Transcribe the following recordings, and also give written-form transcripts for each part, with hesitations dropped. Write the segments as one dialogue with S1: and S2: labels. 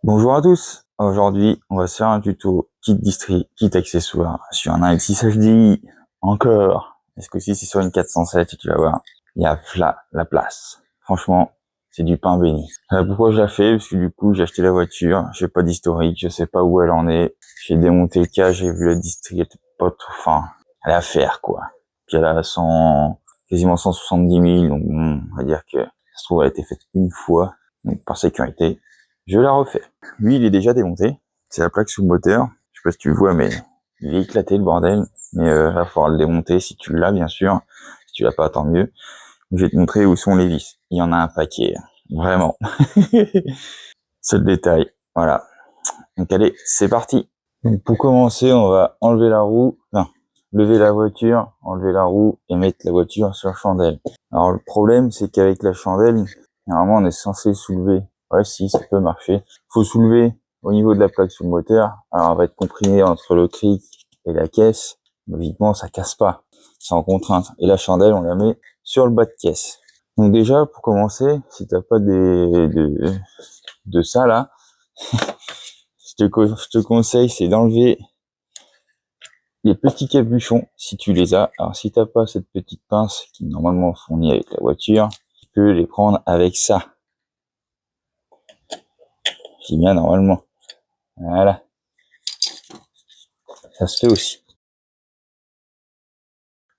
S1: Bonjour à tous, aujourd'hui on va se faire un tuto kit distri, kit accessoire sur un Alexis HDI. Encore, est-ce que si c'est sur une 407 et tu vas voir, il y a la place. Franchement, c'est du pain béni. Pourquoi je la fais? Parce que du coup j'ai acheté la voiture, j'ai pas d'historique, je sais pas où elle en est. J'ai démonté le cas, j'ai vu la distri, elle était pas tout, enfin, elle est à faire quoi. Puis elle a quasiment 170 000, donc bon, on va dire que ça se trouve elle a été faite une fois, donc par sécurité, je la refais. Lui, il est déjà démonté. C'est la plaque sous le moteur. Je sais pas si tu le vois, mais il est éclaté le bordel. Mais va falloir le démonter si tu l'as, bien sûr. Si tu l'as pas, tant mieux. Je vais te montrer où sont les vis. Il y en a un paquet, vraiment. C'est le détail. Voilà. Donc allez, c'est parti. Donc pour commencer, on va enlever la roue. Enfin, lever la voiture, enlever la roue et mettre la voiture sur chandelle. Alors le problème, c'est qu'avec la chandelle, normalement, on est censé soulever. Ouais, si, ça peut marcher. Faut soulever au niveau de la plaque sous le moteur. Alors, elle va être comprimée entre le cric et la caisse. Logiquement, ça casse pas. C'est en contrainte. Et la chandelle, on la met sur le bas de caisse. Donc déjà, pour commencer, si t'as pas de ça là, je te conseille, c'est d'enlever les petits capuchons si tu les as. Alors, si t'as pas cette petite pince qui est normalement fournie avec la voiture, tu peux les prendre avec ça. C'est bien normalement. Voilà. Ça se fait aussi.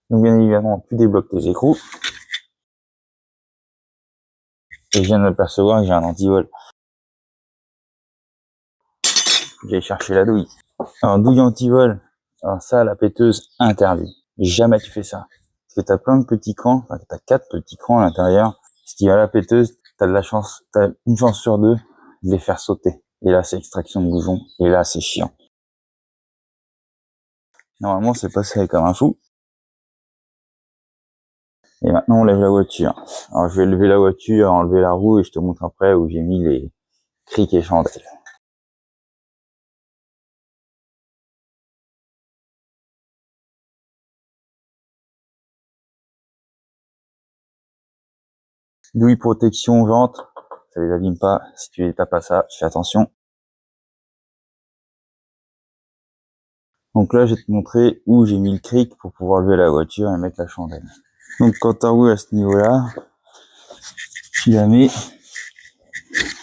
S1: Donc bien évidemment, tu débloques tes écrous. Et je viens de m'apercevoir que j'ai un antivol. J'ai cherché la douille. Alors douille antivol, alors ça, la péteuse, interdit. Jamais tu fais ça. Parce que t'as plein de petits crans, enfin t'as 4 petits crans à l'intérieur. Si tu as la péteuse, t'as une chance sur 2 de les faire sauter. Et là, c'est extraction de bouchon. Et là, c'est chiant. Normalement, c'est passé comme un fou. Et maintenant, on lève la voiture. Alors, je vais lever la voiture, enlever la roue et je te montre après où j'ai mis les crics et chandelles. Douille protection jante, ça les abîme pas. Si tu les tapes à ça, fais attention. Donc là, je vais te montrer où j'ai mis le cric pour pouvoir lever la voiture et mettre la chandelle. Donc quand ta roue à ce niveau-là, tu la mets,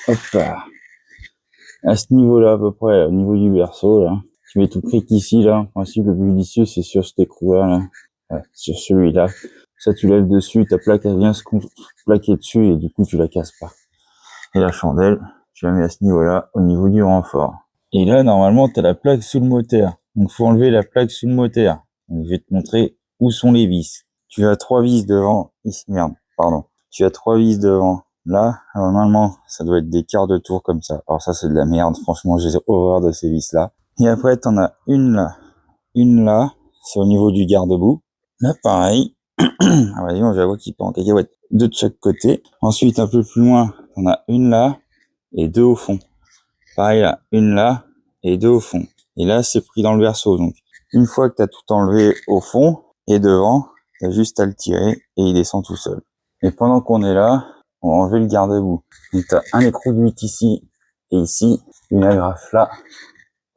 S1: hop là, à ce niveau-là à peu près, au niveau du berceau là. Tu mets tout le cric ici là. En principe, le plus judicieux c'est sur cet écrou là, ouais, sur celui-là. Ça, tu lèves dessus, ta plaque elle vient se plaquer dessus et du coup tu la casses pas. Et la chandelle, tu la mets à ce niveau-là, au niveau du renfort. Et là, normalement, tu as la plaque sous le moteur. Donc, faut enlever la plaque sous le moteur. Donc, je vais te montrer où sont les vis. Tu as 3 vis devant. Ici, merde, pardon. Tu as 3 vis devant. Là, normalement, ça doit être des quarts de tour comme ça. Alors ça, c'est de la merde. Franchement, j'ai horreur de ces vis-là. Et après, t'en as une là. Une là. C'est au niveau du garde-boue. Là, pareil. Ah bah, disons, j'avoue qu'il part en cacahuète. Deux de chaque côté. Ensuite, un peu plus loin, t'en as une là et 2 au fond. Pareil là, une là et 2 au fond. Et là, c'est pris dans le berceau. Donc, une fois que tu as tout enlevé au fond et devant, tu as juste à le tirer et il descend tout seul. Et pendant qu'on est là, on va enlever le garde-boue. Donc, tu as un écrou de 8 ici et ici, une agrafe là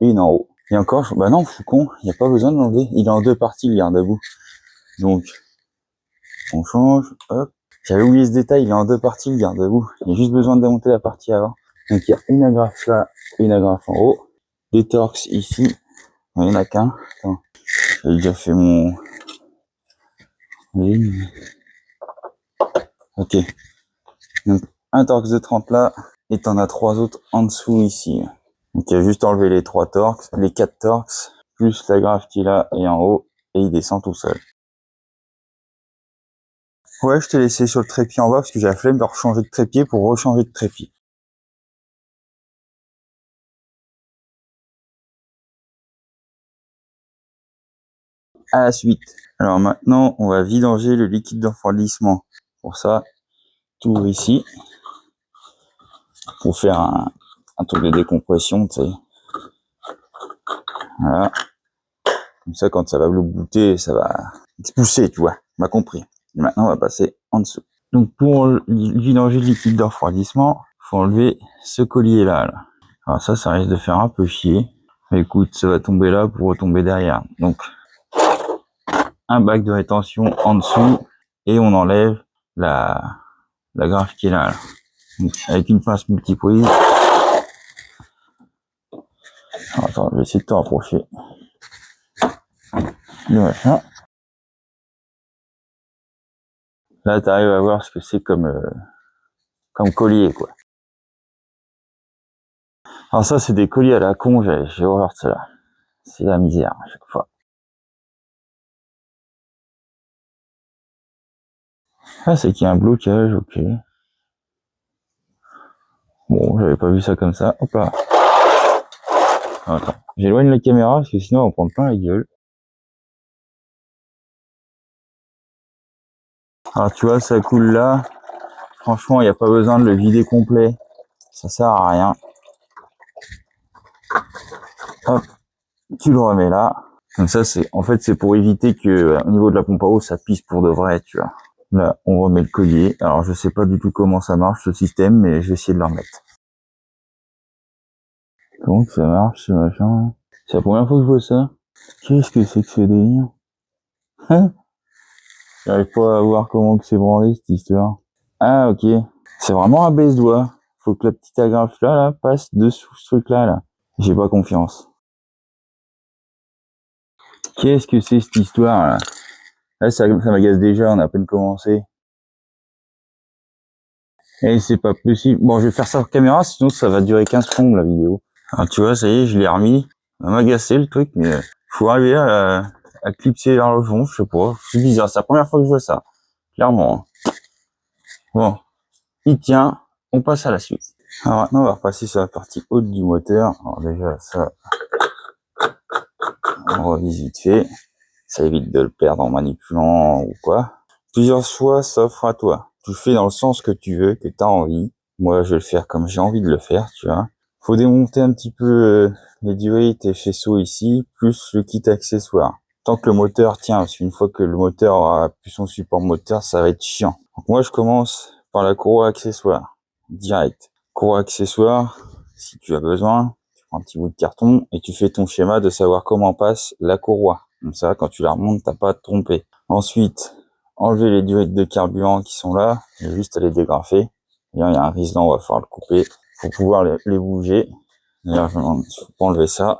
S1: et une en haut. Et encore, bah non, je suis con, il n'y a pas besoin de l'enlever. Il est en 2 parties le garde-boue. Donc, on change, hop. J'avais oublié ce détail, il est en 2 parties le garde-boue. Il y a juste besoin de démonter la partie avant. Donc il y a une agrafe là, une agrafe en haut, des torx ici, il n'y en a qu'un. Attends, j'ai déjà fait mon... Ok, donc un torx de 30 là, et t'en as 3 autres en dessous ici. Donc il y a juste enlevé les 3 torx, les 4 torx, plus l'agrafe qui est là et en haut, et il descend tout seul. Ouais, je t'ai laissé sur le trépied en bas parce que j'ai la flemme de rechanger de trépied pour rechanger de trépied. À la suite. Alors maintenant, on va vidanger le liquide de refroidissement. Pour ça, tu ouvres ici pour faire un truc de décompression, tu sais. Voilà. Comme ça, quand ça va le goûter, ça va expulser, tu vois. On m'a compris. Et maintenant, on va passer en dessous. Donc, pour vidanger le liquide de refroidissement, faut enlever ce collier-là, là. Alors ça risque de faire un peu chier. Écoute, ça va tomber là pour retomber derrière. Donc, un bac de rétention en dessous et on enlève la graffe qui est là. Donc, avec une pince multiprise. Alors, attends, je vais essayer de te rapprocher. Le machin. Là, tu arrives à voir ce que c'est comme collier, quoi. Alors ça, c'est des colliers à la con, j'ai horreur de cela. C'est la misère à chaque fois. Ah, c'est qu'il y a un blocage, ok. Bon, j'avais pas vu ça comme ça. Hop là. Attends, j'éloigne la caméra parce que sinon on va prendre plein la gueule. Alors tu vois, ça coule là. Franchement, il n'y a pas besoin de le vider complet. Ça sert à rien. Hop, tu le remets là. Comme ça, c'est pour éviter que au niveau de la pompe à eau, ça pisse pour de vrai, tu vois. Là, on remet le collier. Alors, je sais pas du tout comment ça marche, ce système, mais je vais essayer de le remettre. Comment que ça marche, ce machin? C'est la première fois que je vois ça. Qu'est-ce que c'est que ce délire? Hein? J'arrive pas à voir comment que c'est branlé, cette histoire. Ah, ok. C'est vraiment un baisse-doigt. Faut que la petite agrafe là, passe dessous ce truc-là, là. J'ai pas confiance. Qu'est-ce que c'est cette histoire, là? Là, ça m'agace déjà, on a à peine commencé. Et c'est pas possible. Bon, je vais faire ça sur caméra, sinon ça va durer 15 secondes, la vidéo. Alors, tu vois, ça y est, je l'ai remis. Ça m'a agacé, le truc, mais faut arriver à clipser vers le fond, je sais pas. C'est bizarre, c'est la première fois que je vois ça. Clairement. Bon. Il tient. On passe à la suite. Alors maintenant, on va repasser sur la partie haute du moteur. Alors déjà, ça, on revise vite fait. Ça évite de le perdre en manipulant ou quoi. Plusieurs choix s'offrent à toi. Tu fais dans le sens que tu veux, que tu as envie. Moi, je vais le faire comme j'ai envie de le faire, tu vois. Faut démonter un petit peu les durates et faisceaux ici, plus le kit accessoire. Tant que le moteur tient, parce qu'une fois que le moteur aura plus son support moteur, ça va être chiant. Donc moi, je commence par la courroie accessoire, direct. Courroie accessoire, si tu as besoin, tu prends un petit bout de carton et tu fais ton schéma de savoir comment passe la courroie. Comme ça, quand tu la remontes, t'as pas à te tromper. Ensuite, enlever les durates de carburant qui sont là, il y a juste à les dégrafer. Et là, il y a un riselant, on va falloir le couper pour pouvoir les bouger. D'ailleurs, je vais enlever ça.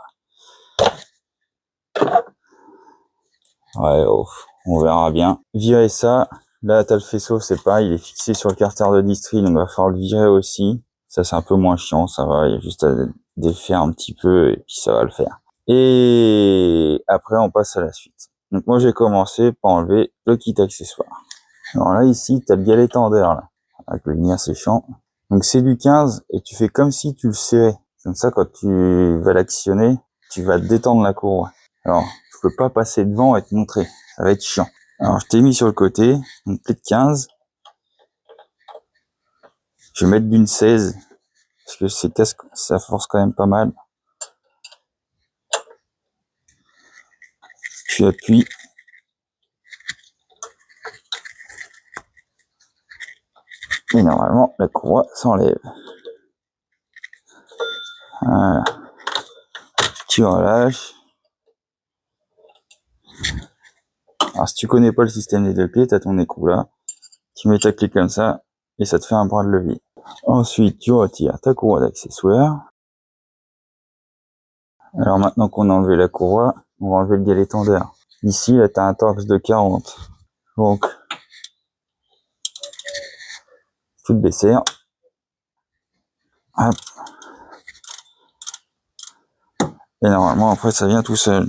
S1: Ouais, oh, on verra bien. Virer ça. Là, t'as le faisceau, c'est pareil, il est fixé sur le carter de distri, donc il va falloir le virer aussi. Ça, c'est un peu moins chiant, ça va, il y a juste à défaire un petit peu et puis ça va le faire. Et après, on passe à la suite. Donc moi, j'ai commencé par enlever le kit accessoire. Alors là, ici, t'as le galet tendeur, là. Avec le lumière séchant. Donc c'est du 15 et tu fais comme si tu le serrais. Comme ça, quand tu vas l'actionner, tu vas détendre la courroie. Alors, je peux pas passer devant et te montrer. Ça va être chiant. Alors, je t'ai mis sur le côté, une clé de 15. Je vais mettre d'une 16, parce que ça force quand même pas mal. Tu appuies. Et normalement, la courroie s'enlève. Voilà. Tu relâches. Alors, si tu connais pas le système des deux clés, t'as ton écrou là. Tu mets ta clé comme ça, et ça te fait un bras de levier. Ensuite, tu retires ta courroie d'accessoires. Alors maintenant qu'on a enlevé la courroie, on va enlever le galet tendeur. Ici, là, tu as un torx de 40. Donc, tu te desserres. Hop. Et normalement, après, ça vient tout seul.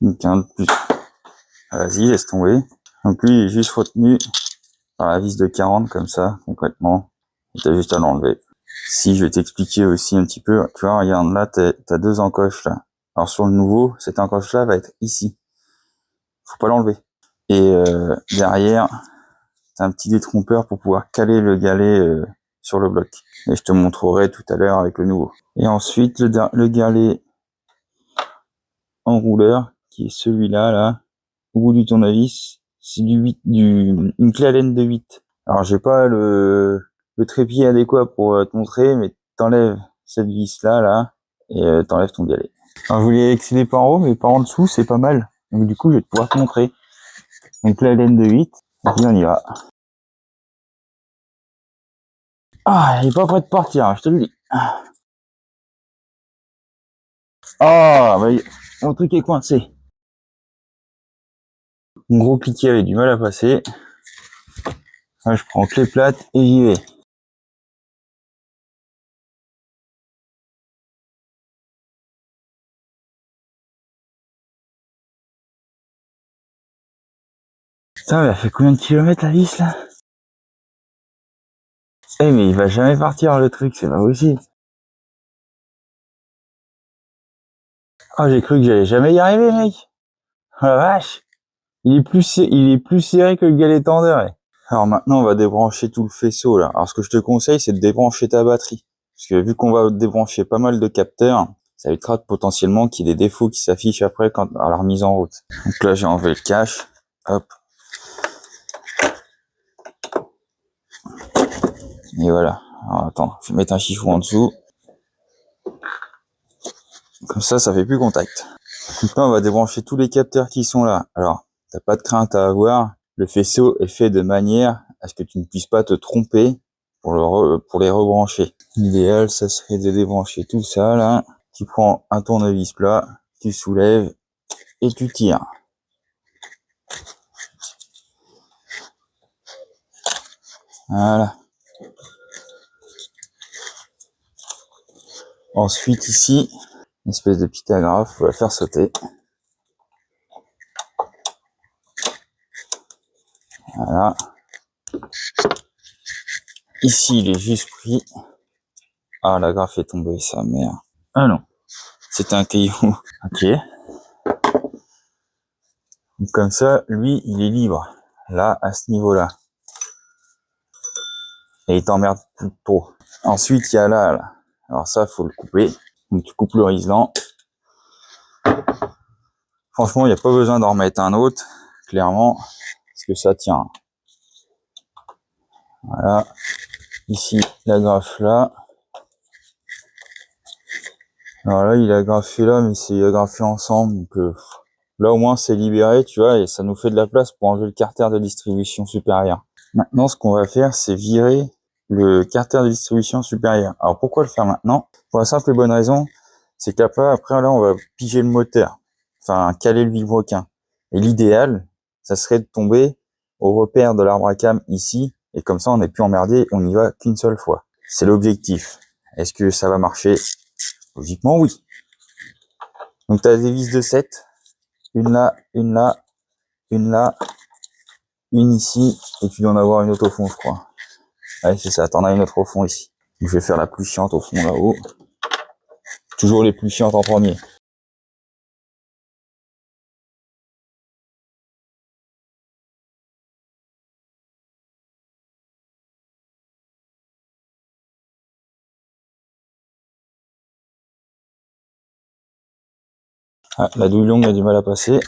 S1: Donc, un de plus. Vas-y, laisse tomber. Donc lui, il est juste retenu par la vis de 40, comme ça, concrètement. Et t'as juste à l'enlever. Si, je vais t'expliquer aussi un petit peu. Tu vois, regarde, là, t'as deux encoches, là. Alors, sur le nouveau, cette encoche-là va être ici. Faut pas l'enlever. Et derrière, t'as un petit détrompeur pour pouvoir caler le galet sur le bloc. Et je te montrerai tout à l'heure avec le nouveau. Et ensuite, le galet enrouleur, qui est celui-là, là, au bout du tournevis, c'est une clé Allen de 8. Alors j'ai pas le trépied adéquat pour te montrer, mais t'enlèves cette vis là, et t'enlèves ton galet. Alors je voulais accéder par en haut, mais par en dessous c'est pas mal. Donc du coup je vais pouvoir te montrer. Donc la laine de 8, et puis on y va. Ah, elle est pas prête de partir, hein, je te le dis. Ah, bah, mon truc est coincé. Mon gros cliquet avait du mal à passer. Là, je prends clé plate et j'y vais. Putain, mais elle fait combien de kilomètres la vis là? Eh mais il va jamais partir le truc, c'est pas possible. Ah, j'ai cru que j'allais jamais y arriver, mec. Oh la vache. Il est plus serré que le galet tendeur. Alors maintenant, on va débrancher tout le faisceau là. Alors ce que je te conseille, c'est de débrancher ta batterie. Parce que vu qu'on va débrancher pas mal de capteurs, ça évitera potentiellement qu'il y ait des défauts qui s'affichent après à la remise en route. Donc là, j'ai enlevé le cache. Hop. Et voilà. Alors attends, je vais mettre un chiffon en dessous. Comme ça fait plus contact. Maintenant, on va débrancher tous les capteurs qui sont là. Alors, t'as pas de crainte à avoir. Le faisceau est fait de manière à ce que tu ne puisses pas te tromper pour les rebrancher. L'idéal, ça serait de débrancher tout ça, là. Tu prends un tournevis plat, tu soulèves et tu tires. Voilà. Ensuite, ici, une espèce de petite agrafe, faut la faire sauter. Voilà. Ici, il est juste pris. Ah, l'agrafe est tombée, sa mère. Ah non, c'était un caillou. Ok. Donc comme ça, lui, il est libre. Là, à ce niveau-là. Et il t'emmerde plus trop. Ensuite, il y a là. Alors ça, faut le couper. Donc tu coupes le riselant. Franchement, il n'y a pas besoin d'en remettre un autre, clairement, parce que ça tient. Voilà. Ici, l'agrafe là. Alors là, il est agrafé là, mais c'est agrafé ensemble. Donc là, au moins, c'est libéré, tu vois, et ça nous fait de la place pour enlever le carter de distribution supérieure. Maintenant, ce qu'on va faire, c'est virer le carter de distribution supérieure. Alors, pourquoi le faire maintenant? Pour la simple et bonne raison, c'est qu'après, là, on va piger le moteur. Enfin, caler le vilebrequin. Et l'idéal, ça serait de tomber au repère de l'arbre à cam ici, et comme ça, on n'est plus emmerdé, on n'y va qu'une seule fois. C'est l'objectif. Est-ce que ça va marcher? Logiquement, oui. Donc, tu as des vis de 7. Une là, une là, une là, une ici, et tu dois en avoir une autre au fond, je crois. Ouais, c'est ça, t'en as une autre au fond ici. Donc, je vais faire la plus chiante au fond là-haut. Toujours les plus chiantes en premier. Ah, la douille longue a du mal à passer.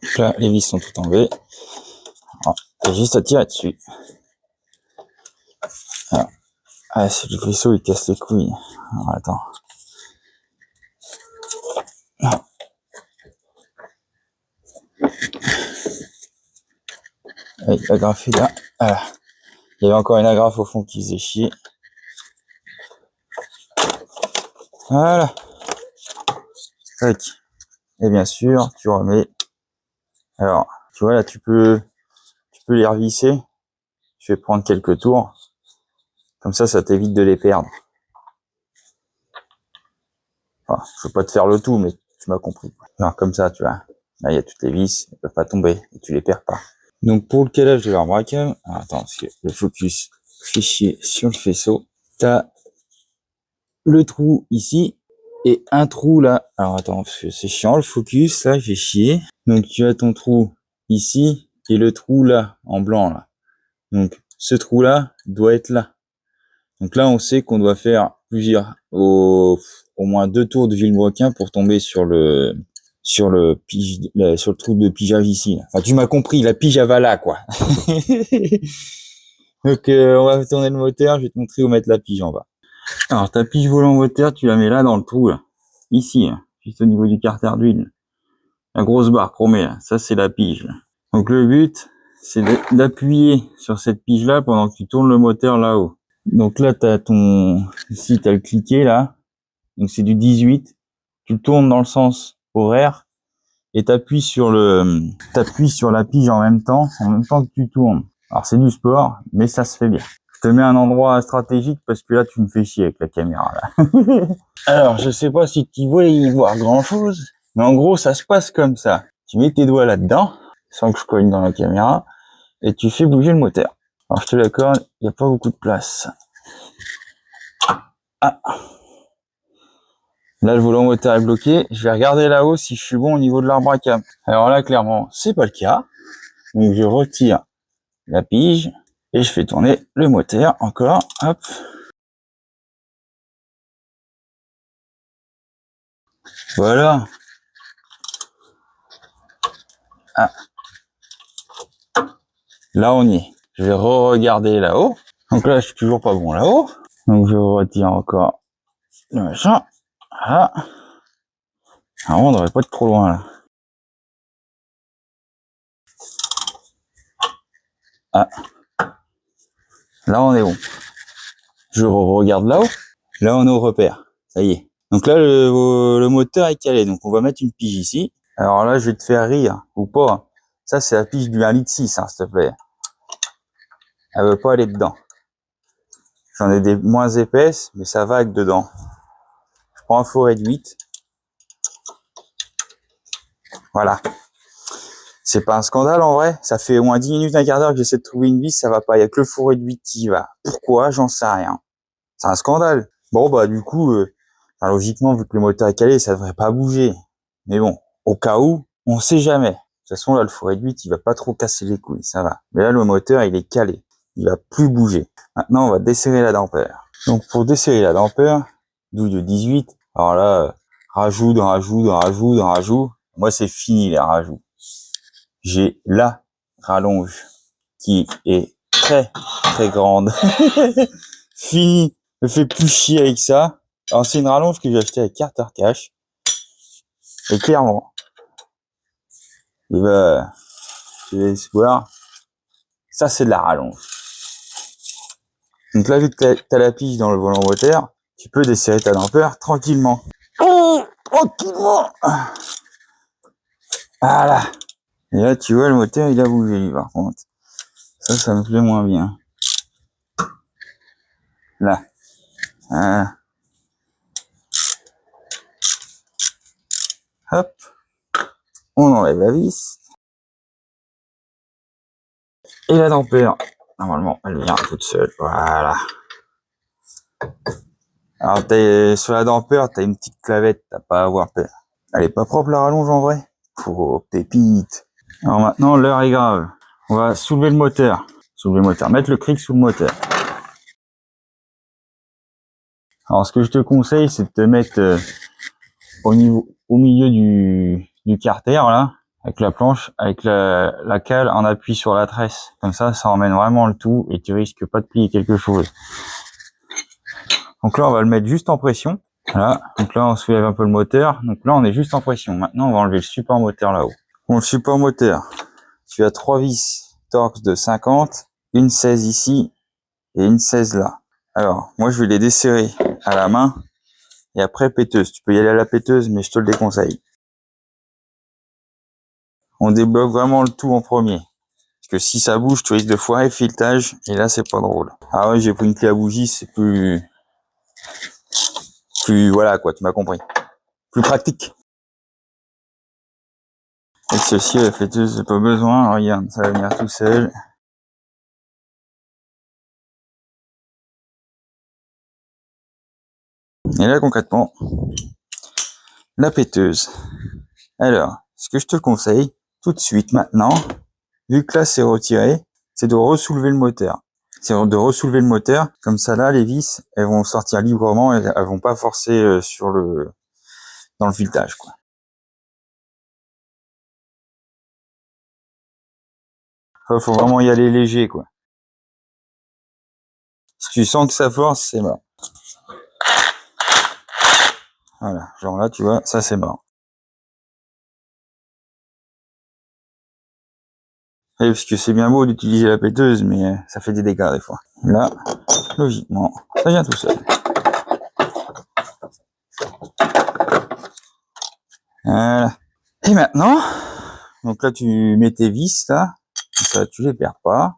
S1: Donc là, les vis sont toutes enlevées. T'as juste à tirer dessus. Alors, ah, c'est le vaisseau, il casse les couilles. Alors, attends. Avec l'agrafe là. Voilà. Il y avait encore une agrafe au fond qui faisait chier. Voilà. Tac. Et bien sûr, tu remets. Alors, tu vois là, tu peux les revisser. Je vais prendre quelques tours. Comme ça t'évite de les perdre. Enfin, je veux pas te faire le tout, mais tu m'as compris. Alors, comme ça, tu vois. Là, il y a toutes les vis, elles peuvent pas tomber, et tu les perds pas. Donc, pour le calage de l'arbre à cam, attends, parce que le focus fait chier sur le faisceau. T'as le trou ici, et un trou là. Alors, attends, parce que c'est chiant, le focus, là, il fait chier. Donc, tu as ton trou ici, et le trou là, en blanc, là. Donc, ce trou là doit être là. Donc là, on sait qu'on doit faire au moins 2 tours de vilebrequin pour tomber sur le truc de pigeage ici. Enfin, tu m'as compris, la pige à Vala, quoi. Donc, on va tourner le moteur, je vais te montrer où mettre la pige en bas. Alors, ta pige volant moteur, tu la mets là, dans le trou, là. Ici, hein, juste au niveau du carter d'huile. La grosse barre chromée, là. Ça, c'est la pige, là. Donc, le but, c'est d'appuyer sur cette pige-là pendant que tu tournes le moteur là-haut. Donc là, ici, t'as le cliquet, là. Donc, c'est du 18. Tu tournes dans le sens horaire et t'appuies sur la pige en même temps que tu tournes. Alors, c'est du sport, mais ça se fait bien. Je te mets un endroit stratégique parce que là, tu me fais chier avec la caméra, là. Alors, je sais pas si tu vois y voir grand chose, mais en gros, ça se passe comme ça. Tu mets tes doigts là-dedans, sans que je cogne dans la caméra, et tu fais bouger le moteur. Alors, je te l'accorde, il n'y a pas beaucoup de place. Ah. Là, le volant moteur est bloqué. Je vais regarder là-haut si je suis bon au niveau de l'arbre à câble. Alors là, clairement, c'est pas le cas. Donc, je retire la pige et je fais tourner le moteur encore. Hop. Voilà. Ah. Là, on y est. Je vais re-regarder là-haut. Donc là, je suis toujours pas bon là-haut. Donc, je retire encore le machin. Voilà. Alors, on devrait pas être trop loin là. Ah. Là, on est bon. Je regarde là-haut. Là, on est au repère. Ça y est. Donc là, le moteur est calé. Donc, on va mettre une pige ici. Alors là, je vais te faire rire, ou pas. Ça, c'est la pige du 1,6 litre, hein, s'il te plaît. Elle veut pas aller dedans. J'en ai des moins épaisses, mais ça va avec dedans. Je prends un faux réduit. Voilà. C'est pas un scandale en vrai. Ça fait au moins 10 minutes, un quart d'heure que j'essaie de trouver une vis, ça va pas. Il y a que le faux réduit qui y va. Pourquoi? J'en sais rien. C'est un scandale. Bon, bah, du coup, enfin, logiquement, vu que le moteur est calé, ça devrait pas bouger. Mais bon, au cas où, on sait jamais. De toute façon, là, le faux réduit, il va pas trop casser les couilles, ça va. Mais là, le moteur, il est calé. Il va plus bouger. Maintenant, on va desserrer la dampeur. Donc, pour desserrer la dampeur, douille de 18, alors là, rajout. Moi, c'est fini, les rajouts. J'ai la rallonge qui est très, très grande. Fini. Me fait plus chier avec ça. Alors, c'est une rallonge que j'ai achetée avec Carter Cash. Et clairement, il va, je vais voir. Ça, c'est de la rallonge. Donc là, vu que t'as la pige dans le volant moteur, tu peux desserrer ta dampeur tranquillement. Oh, tranquillement. Voilà. Et là, tu vois, le moteur, il a bougé, lui, par contre. Ça me plaît moins bien. Là. Voilà. Hop. On enlève la vis. Et la dampeur. Normalement, elle vient toute seule. Voilà. Alors, sur la dampeur, t'as une petite clavette, t'as pas à avoir peur. Elle est pas propre, la rallonge, en vrai. Oh, pépite. Alors maintenant, l'heure est grave. On va soulever le moteur. Mettre le cric sous le moteur. Alors, ce que je te conseille, c'est de te mettre au milieu du carter, là, avec la planche, avec la cale en appui sur la tresse. Comme ça emmène vraiment le tout et tu risques pas de plier quelque chose. Donc là, on va le mettre juste en pression. Voilà. Donc là, on soulève un peu le moteur. Donc là, on est juste en pression. Maintenant, on va enlever le support moteur là-haut. Bon, le support moteur, tu as 3 vis Torx de 50, une 16 ici et une 16 là. Alors, moi, je vais les desserrer à la main et après péteuse. Tu peux y aller à la péteuse, mais je te le déconseille. On débloque vraiment le tout en premier. Parce que si ça bouge, tu risques de foirer le filetage et là, c'est pas drôle. Ah ouais, j'ai pris une clé à bougie, c'est plus, voilà quoi, tu m'as compris. Plus pratique. Et ceci, la fêteuse, j'ai pas besoin. Regarde, ça va venir tout seul. Et là, concrètement, la péteuse. Alors, ce que je te conseille, tout de suite maintenant, vu que là c'est retiré, c'est de ressoulever le moteur. c'est de ressoulever le moteur. Comme ça, là, les vis, elles vont sortir librement et elles vont pas forcer dans le filetage, quoi. Faut vraiment y aller léger, quoi. Si tu sens que ça force, c'est mort. Voilà, genre là, tu vois, ça c'est mort. Et parce que c'est bien beau d'utiliser la péteuse, mais ça fait des dégâts des fois. Là, logiquement, ça vient tout seul. Voilà. Et maintenant, donc là tu mets tes vis là, ça tu les perds pas.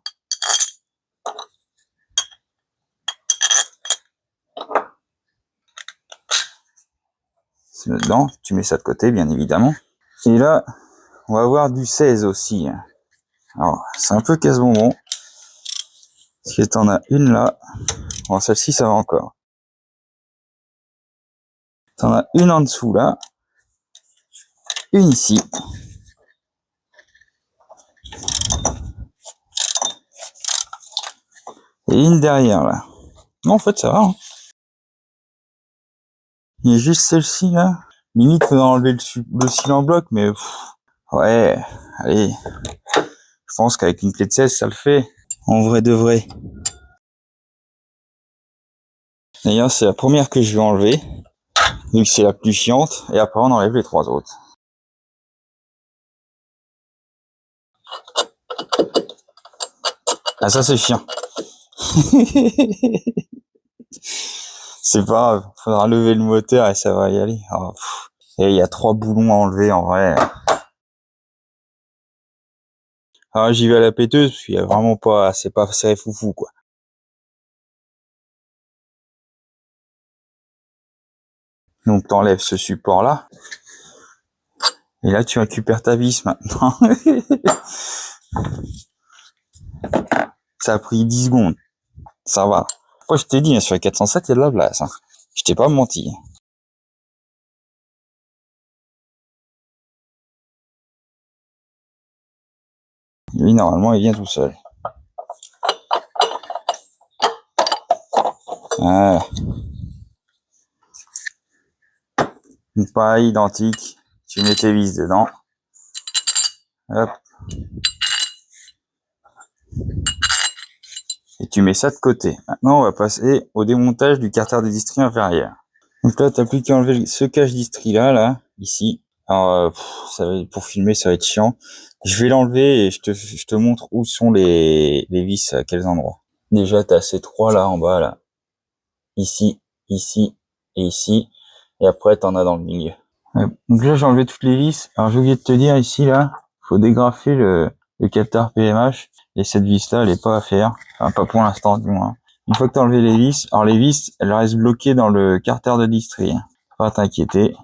S1: C'est là-dedans, tu mets ça de côté bien évidemment. Et là, on va avoir du 16 aussi. Alors, c'est un peu casse-bonbon. Parce que t'en as une là. Bon, celle-ci ça va encore. T'en as une en dessous là. Une ici. Et une derrière là. Non, en fait ça va. Hein. Il y a juste celle-ci là. Limite, faudrait enlever le cil en bloc, mais ouais, allez. Je pense qu'avec une clé de 16, ça le fait. En vrai de vrai. D'ailleurs, c'est la première que je vais enlever. Vu que c'est la plus chiante. Et après, on enlève les 3 autres. Ah, ça, c'est chiant. C'est pas grave. Faudra lever le moteur et ça va y aller. Oh, et il y a 3 boulons à enlever, en vrai. Alors, j'y vais à la péteuse, parce qu'il y a vraiment pas, c'est pas serré foufou, quoi. Donc, t'enlèves ce support-là. Et là, tu récupères ta vis, maintenant. Ça a pris 10 secondes. Ça va. Moi, je t'ai dit, hein, sur les 407, il y a de la place. Hein. Je t'ai pas menti. Lui, normalement, il vient tout seul. Voilà. Pareil, identique. Tu mets tes vis dedans. Hop. Et tu mets ça de côté. Maintenant, on va passer au démontage du carter de distri inférieur. Donc là, t'as plus qu'à enlever ce cache distri là, ici. Alors, pour filmer, ça va être chiant. Je vais l'enlever et je te montre où sont les vis, à quels endroits. Déjà, t'as ces 3 là, en bas, là. Ici, ici et ici. Et après, t'en as dans le milieu. Ouais. Donc là, j'ai enlevé toutes les vis. Alors, j'ai oublié de te dire, ici, là, faut dégrafer le capteur PMH. Et cette vis-là, elle est pas à faire. Enfin, pas pour l'instant, du moins. Une fois que t'as enlevé les vis, alors les vis, elles restent bloquées dans le carter de distri. Pas t'inquiéter.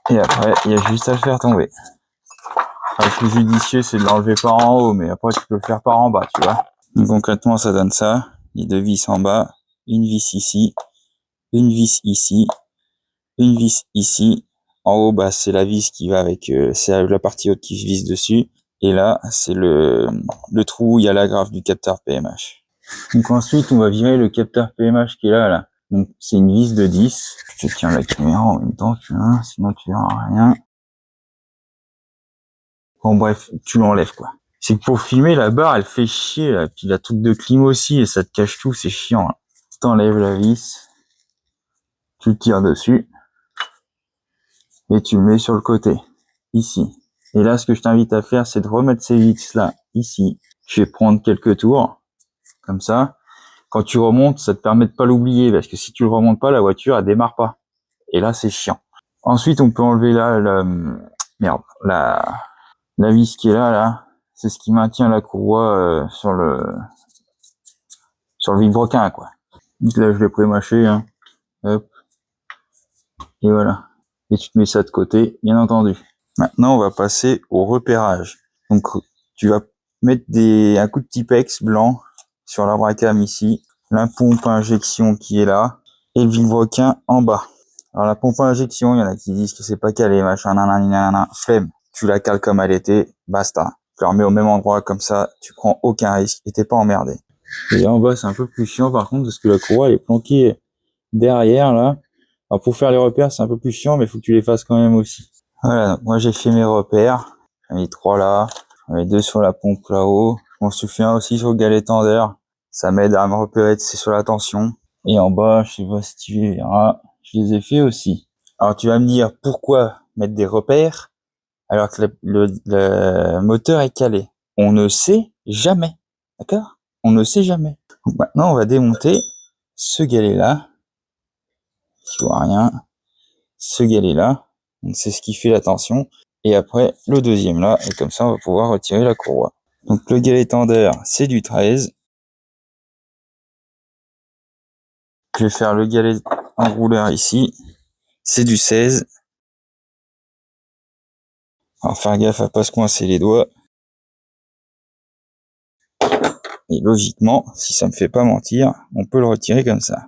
S1: Et après, il y a juste à le faire tomber. Le plus judicieux, c'est de l'enlever par en haut, mais après, tu peux le faire par en bas, tu vois. Donc, concrètement, ça donne ça. Les 2 vis en bas, une vis ici, une vis ici, une vis ici. En haut, bah, c'est la vis qui va avec, c'est la partie haute qui se visse dessus. Et là, c'est le trou où il y a l'agrafe du capteur PMH. Donc ensuite, on va virer le capteur PMH qui est là. Donc, c'est une vis de 10. Je te tiens la caméra en même temps, tu vois, sinon tu verras rien. Bon, bref, tu l'enlèves, quoi. C'est que pour filmer, la barre, elle fait chier, là. Puis la truc de clim aussi, et ça te cache tout, c'est chiant, là. T'enlèves la vis. Tu le tires dessus. Et tu le mets sur le côté. Ici. Et là, ce que je t'invite à faire, c'est de remettre ces vis-là, ici. Je vais prendre quelques tours. Comme ça. Quand tu remontes, ça te permet de pas l'oublier, parce que si tu le remontes pas, la voiture, elle démarre pas. Et là, c'est chiant. Ensuite, on peut enlever là, la vis qui est là, c'est ce qui maintient la courroie sur le vilebrequin, quoi. Donc là, je l'ai pré-mâché, hein. Hop. Et voilà. Et tu te mets ça de côté, bien entendu. Maintenant, on va passer au repérage. Donc, tu vas mettre un coup de Tipex blanc sur la bracam ici, la pompe à injection qui est là, et le vilebrequin en bas. Alors, la pompe à injection, il y en a qui disent que c'est pas calé, machin, nanana, flemme. Tu la cales comme elle était, basta. Tu le remets au même endroit, comme ça, tu prends aucun risque et t'es pas emmerdé. Et en bas, c'est un peu plus chiant par contre, parce que la courroie elle est planquée derrière, là. Alors pour faire les repères, c'est un peu plus chiant, mais il faut que tu les fasses quand même aussi. Voilà, donc moi j'ai fait mes repères. J'en ai mis 3 là, j'en ai 2 sur la pompe là-haut. Je m'en suis fait un aussi sur le galet tendeur. Ça m'aide à me repérer, c'est sur la tension. Et en bas, je sais pas si tu verras, je les ai fait aussi. Alors tu vas me dire, pourquoi mettre des repères alors que le moteur est calé? On ne sait jamais, d'accord? On ne sait jamais. Donc maintenant, on va démonter ce galet-là. Tu vois rien. Ce galet-là. Donc c'est ce qui fait la tension. Et après, le deuxième là. Et comme ça, on va pouvoir retirer la courroie. Donc le galet tendeur, c'est du 13. Je vais faire le galet enrouleur ici. C'est du 16. Alors faire gaffe à pas se coincer les doigts. Et logiquement, si ça me fait pas mentir, on peut le retirer comme ça.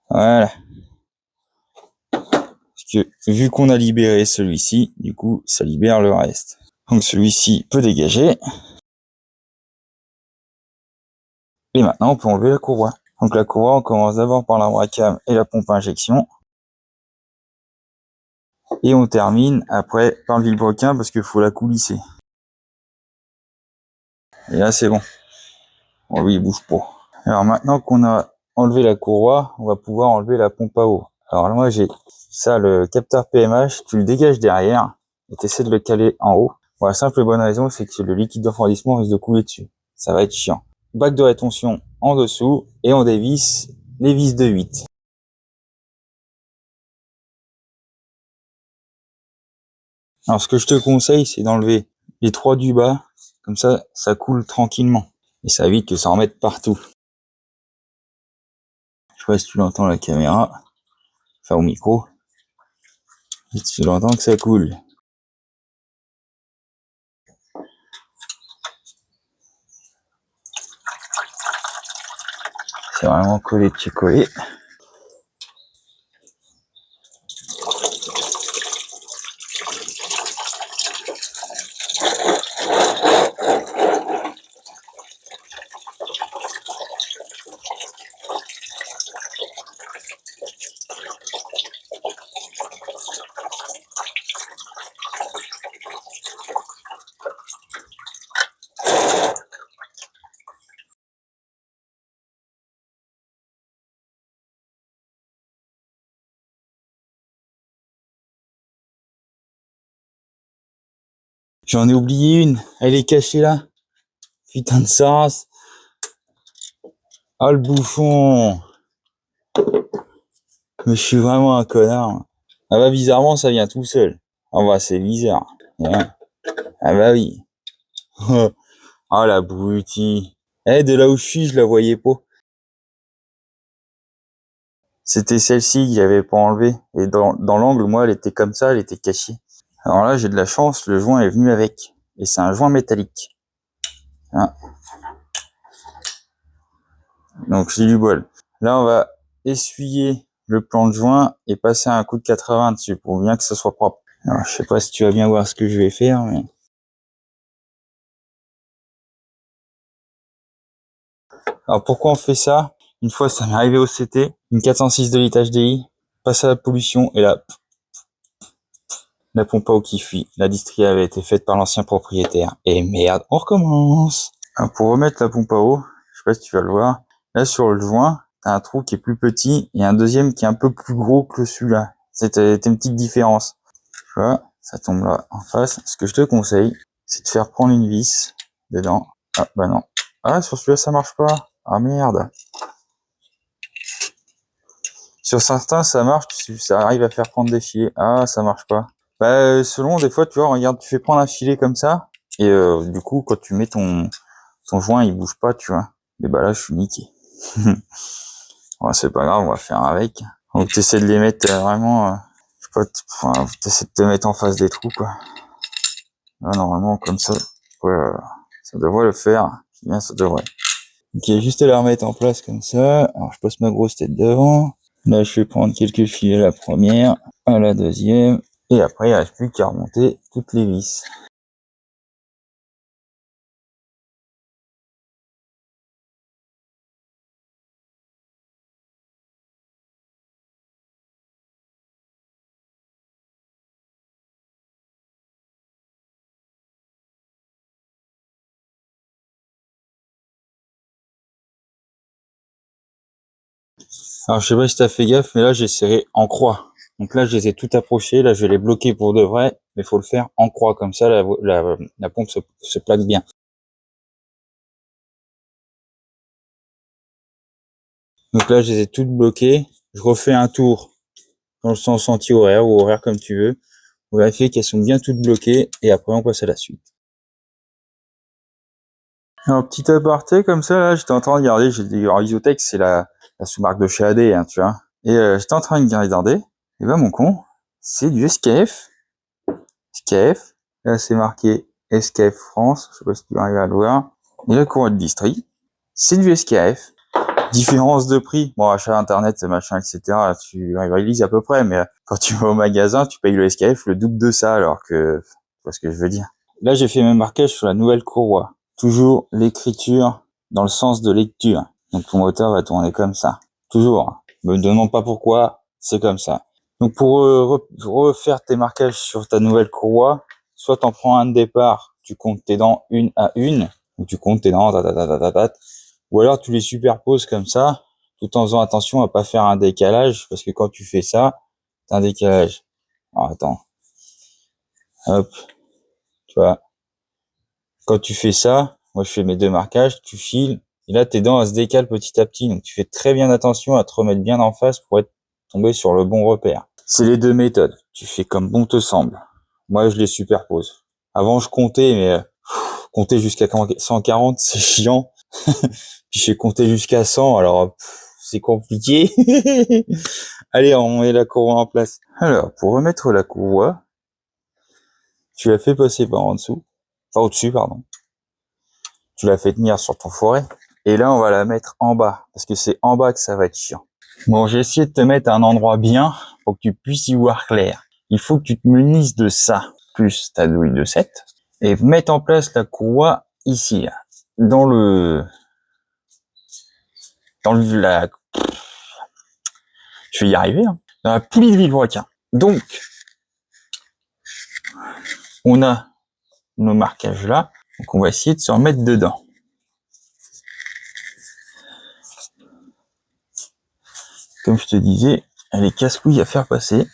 S1: Voilà. Parce que vu qu'on a libéré celui-ci, du coup, ça libère le reste. Donc celui-ci peut dégager. Et maintenant, on peut enlever la courroie. Donc la courroie, on commence d'abord par l'arbre à cam et la pompe à injection. Et on termine après par le vilebrequin parce qu'il faut la coulisser. Et là, c'est bon. Bon, lui, il bouge pas. Alors maintenant qu'on a enlevé la courroie, on va pouvoir enlever la pompe à eau. Alors là, moi, j'ai ça, le capteur PMH, tu le dégages derrière et tu essaies de le caler en haut. Pour la simple et bonne raison, c'est que le liquide de refroidissement risque de couler dessus. Ça va être chiant. Bac de rétention en dessous et on dévisse les vis de 8. Alors ce que je te conseille, c'est d'enlever les 3 du bas, comme ça, ça coule tranquillement. Et ça évite que ça en mette partout. Je sais pas si tu l'entends la caméra, enfin au micro. Et tu l'entends que ça coule. C'est vraiment collé de chez collé. J'en ai oublié une, elle est cachée là. Putain de sa race. Ah le bouffon. Mais je suis vraiment un connard. Ah bah bizarrement ça vient tout seul. Ah bah c'est bizarre. Ouais. Ah bah oui. Ah la broutilles. Eh de là où je suis, je la voyais pas. C'était celle-ci que j'avais pas enlevée. Et dans l'angle, moi, elle était comme ça, elle était cachée. Alors là, j'ai de la chance, le joint est venu avec. Et c'est un joint métallique. Hein. Donc j'ai du bol. Là, on va essuyer le plan de joint et passer un coup de 80 dessus pour bien que ça soit propre. Alors, je sais pas si tu vas bien voir ce que je vais faire, mais... Alors pourquoi on fait ça? Une fois, ça m'est arrivé au CT, une 406 de litre HDI, passe à la pollution et là, la pompe à eau qui fuit. La distrie avait été faite par l'ancien propriétaire. Et merde, on recommence. Alors, pour remettre la pompe à eau, je sais pas si tu vas le voir, là sur le joint, t'as un trou qui est plus petit et un deuxième qui est un peu plus gros que celui-là. C'était une petite différence. Tu vois, ça tombe là en face. Ce que je te conseille, c'est de faire prendre une vis dedans. Ah bah non. Ah, sur celui-là ça marche pas. Ah merde. Sur certains ça marche, ça arrive à faire prendre des filets. Ah, ça marche pas. Bah selon, des fois tu vois, regarde, tu fais prendre un filet comme ça et du coup quand tu mets ton joint il bouge pas, tu vois. Et bah là je suis niqué. Ouais, c'est pas grave, on va faire avec. Donc tu essaies de les mettre vraiment, je sais pas, tu essaies de te mettre en face des trous quoi. Là normalement comme ça, ouais, ça devrait le faire. Bien, ça devrait. Ok, juste à la remettre en place comme ça. Alors je passe ma grosse tête devant. Là je vais prendre quelques filets à la première, à la deuxième, et après il reste plus qu'à remonter toutes les vis. Alors, je sais pas si t'as fait gaffe, mais là, j'ai serré en croix. Donc là, je les ai tout approchés. Là, je vais les bloquer pour de vrai, mais faut le faire en croix. Comme ça, la pompe se plaque bien. Donc là, je les ai toutes bloquées. Je refais un tour dans le sens anti-horaire ou horaire comme tu veux. On va vérifier qu'elles sont bien toutes bloquées et après, on passe à la suite. Alors, petit aparté comme ça, là, j'étais en train de regarder. J'ai dit, alors, Isotech, c'est la sous-marque de chez AD, hein, tu vois. Et j'étais en train de regarder. Et ben, mon con, c'est du SKF. SKF. Là, c'est marqué SKF France. Je sais pas si tu arrives à le voir. Et la courroie de Distri, c'est du SKF. Différence de prix. Bon, achat internet, machin, etc. Tu réalises à peu près, mais quand tu vas au magasin, tu payes le SKF le double de ça, alors que, tu vois ce que je veux dire. Là, j'ai fait mes marquages sur la nouvelle courroie. Toujours l'écriture dans le sens de lecture. Donc, ton moteur va tourner comme ça. Toujours. Me demande pas pourquoi, c'est comme ça. Donc, pour refaire tes marquages sur ta nouvelle courroie, soit t'en prends un de départ, tu comptes tes dents une à une, ou tu comptes tes dents, ou alors tu les superposes comme ça, tout en faisant attention à pas faire un décalage, parce que quand tu fais ça, t'as un décalage. Alors, attends. Hop. Tu vois. Quand tu fais ça, moi je fais mes deux marquages, tu files, et là tes dents elles se décalent petit à petit, donc tu fais très bien attention à te remettre bien en face pour être tombé sur le bon repère. C'est les deux méthodes, tu fais comme bon te semble. Moi je les superpose. Avant je comptais, mais compter jusqu'à 140 c'est chiant, puis j'ai compté jusqu'à 100, alors c'est compliqué. Allez, on met la courroie en place. Alors, pour remettre la courroie, tu la fais passer par en dessous, enfin au-dessus, pardon. Tu la fais tenir sur ton foret. Et là, on va la mettre en bas, parce que c'est en bas que ça va être chiant. Bon, j'ai essayé de te mettre à un endroit bien pour que tu puisses y voir clair. Il faut que tu te munises de ça, plus ta douille de 7, et mettre en place la courroie ici, là, dans la, je vais y arriver, hein, dans la poulie de vilebrequin. Donc, on a nos marquages là, donc on va essayer de se remettre dedans. Comme je te disais, elle est casse-couille à faire passer.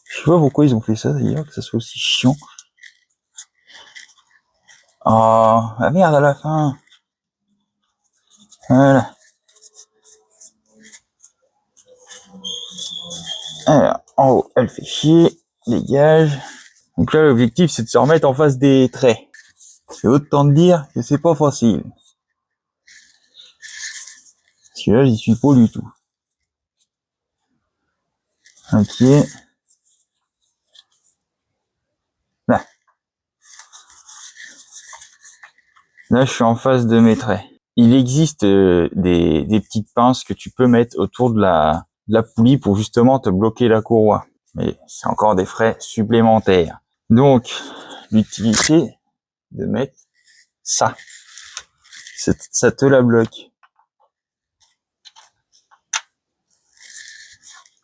S1: Je sais pas pourquoi ils ont fait ça d'ailleurs, que ça soit aussi chiant. Oh, la merde à la fin. Voilà. Alors, en haut, elle fait chier. Dégage. Donc là, l'objectif, c'est de se remettre en face des traits. C'est autant de dire que c'est pas facile. Parce que là, j'y suis pas du tout. Ok. Là. Là, je suis en face de mes traits. Il existe des petites pinces que tu peux mettre autour de la poulie pour justement te bloquer la courroie. Mais c'est encore des frais supplémentaires. Donc, l'utilité de mettre ça. Ça te la bloque.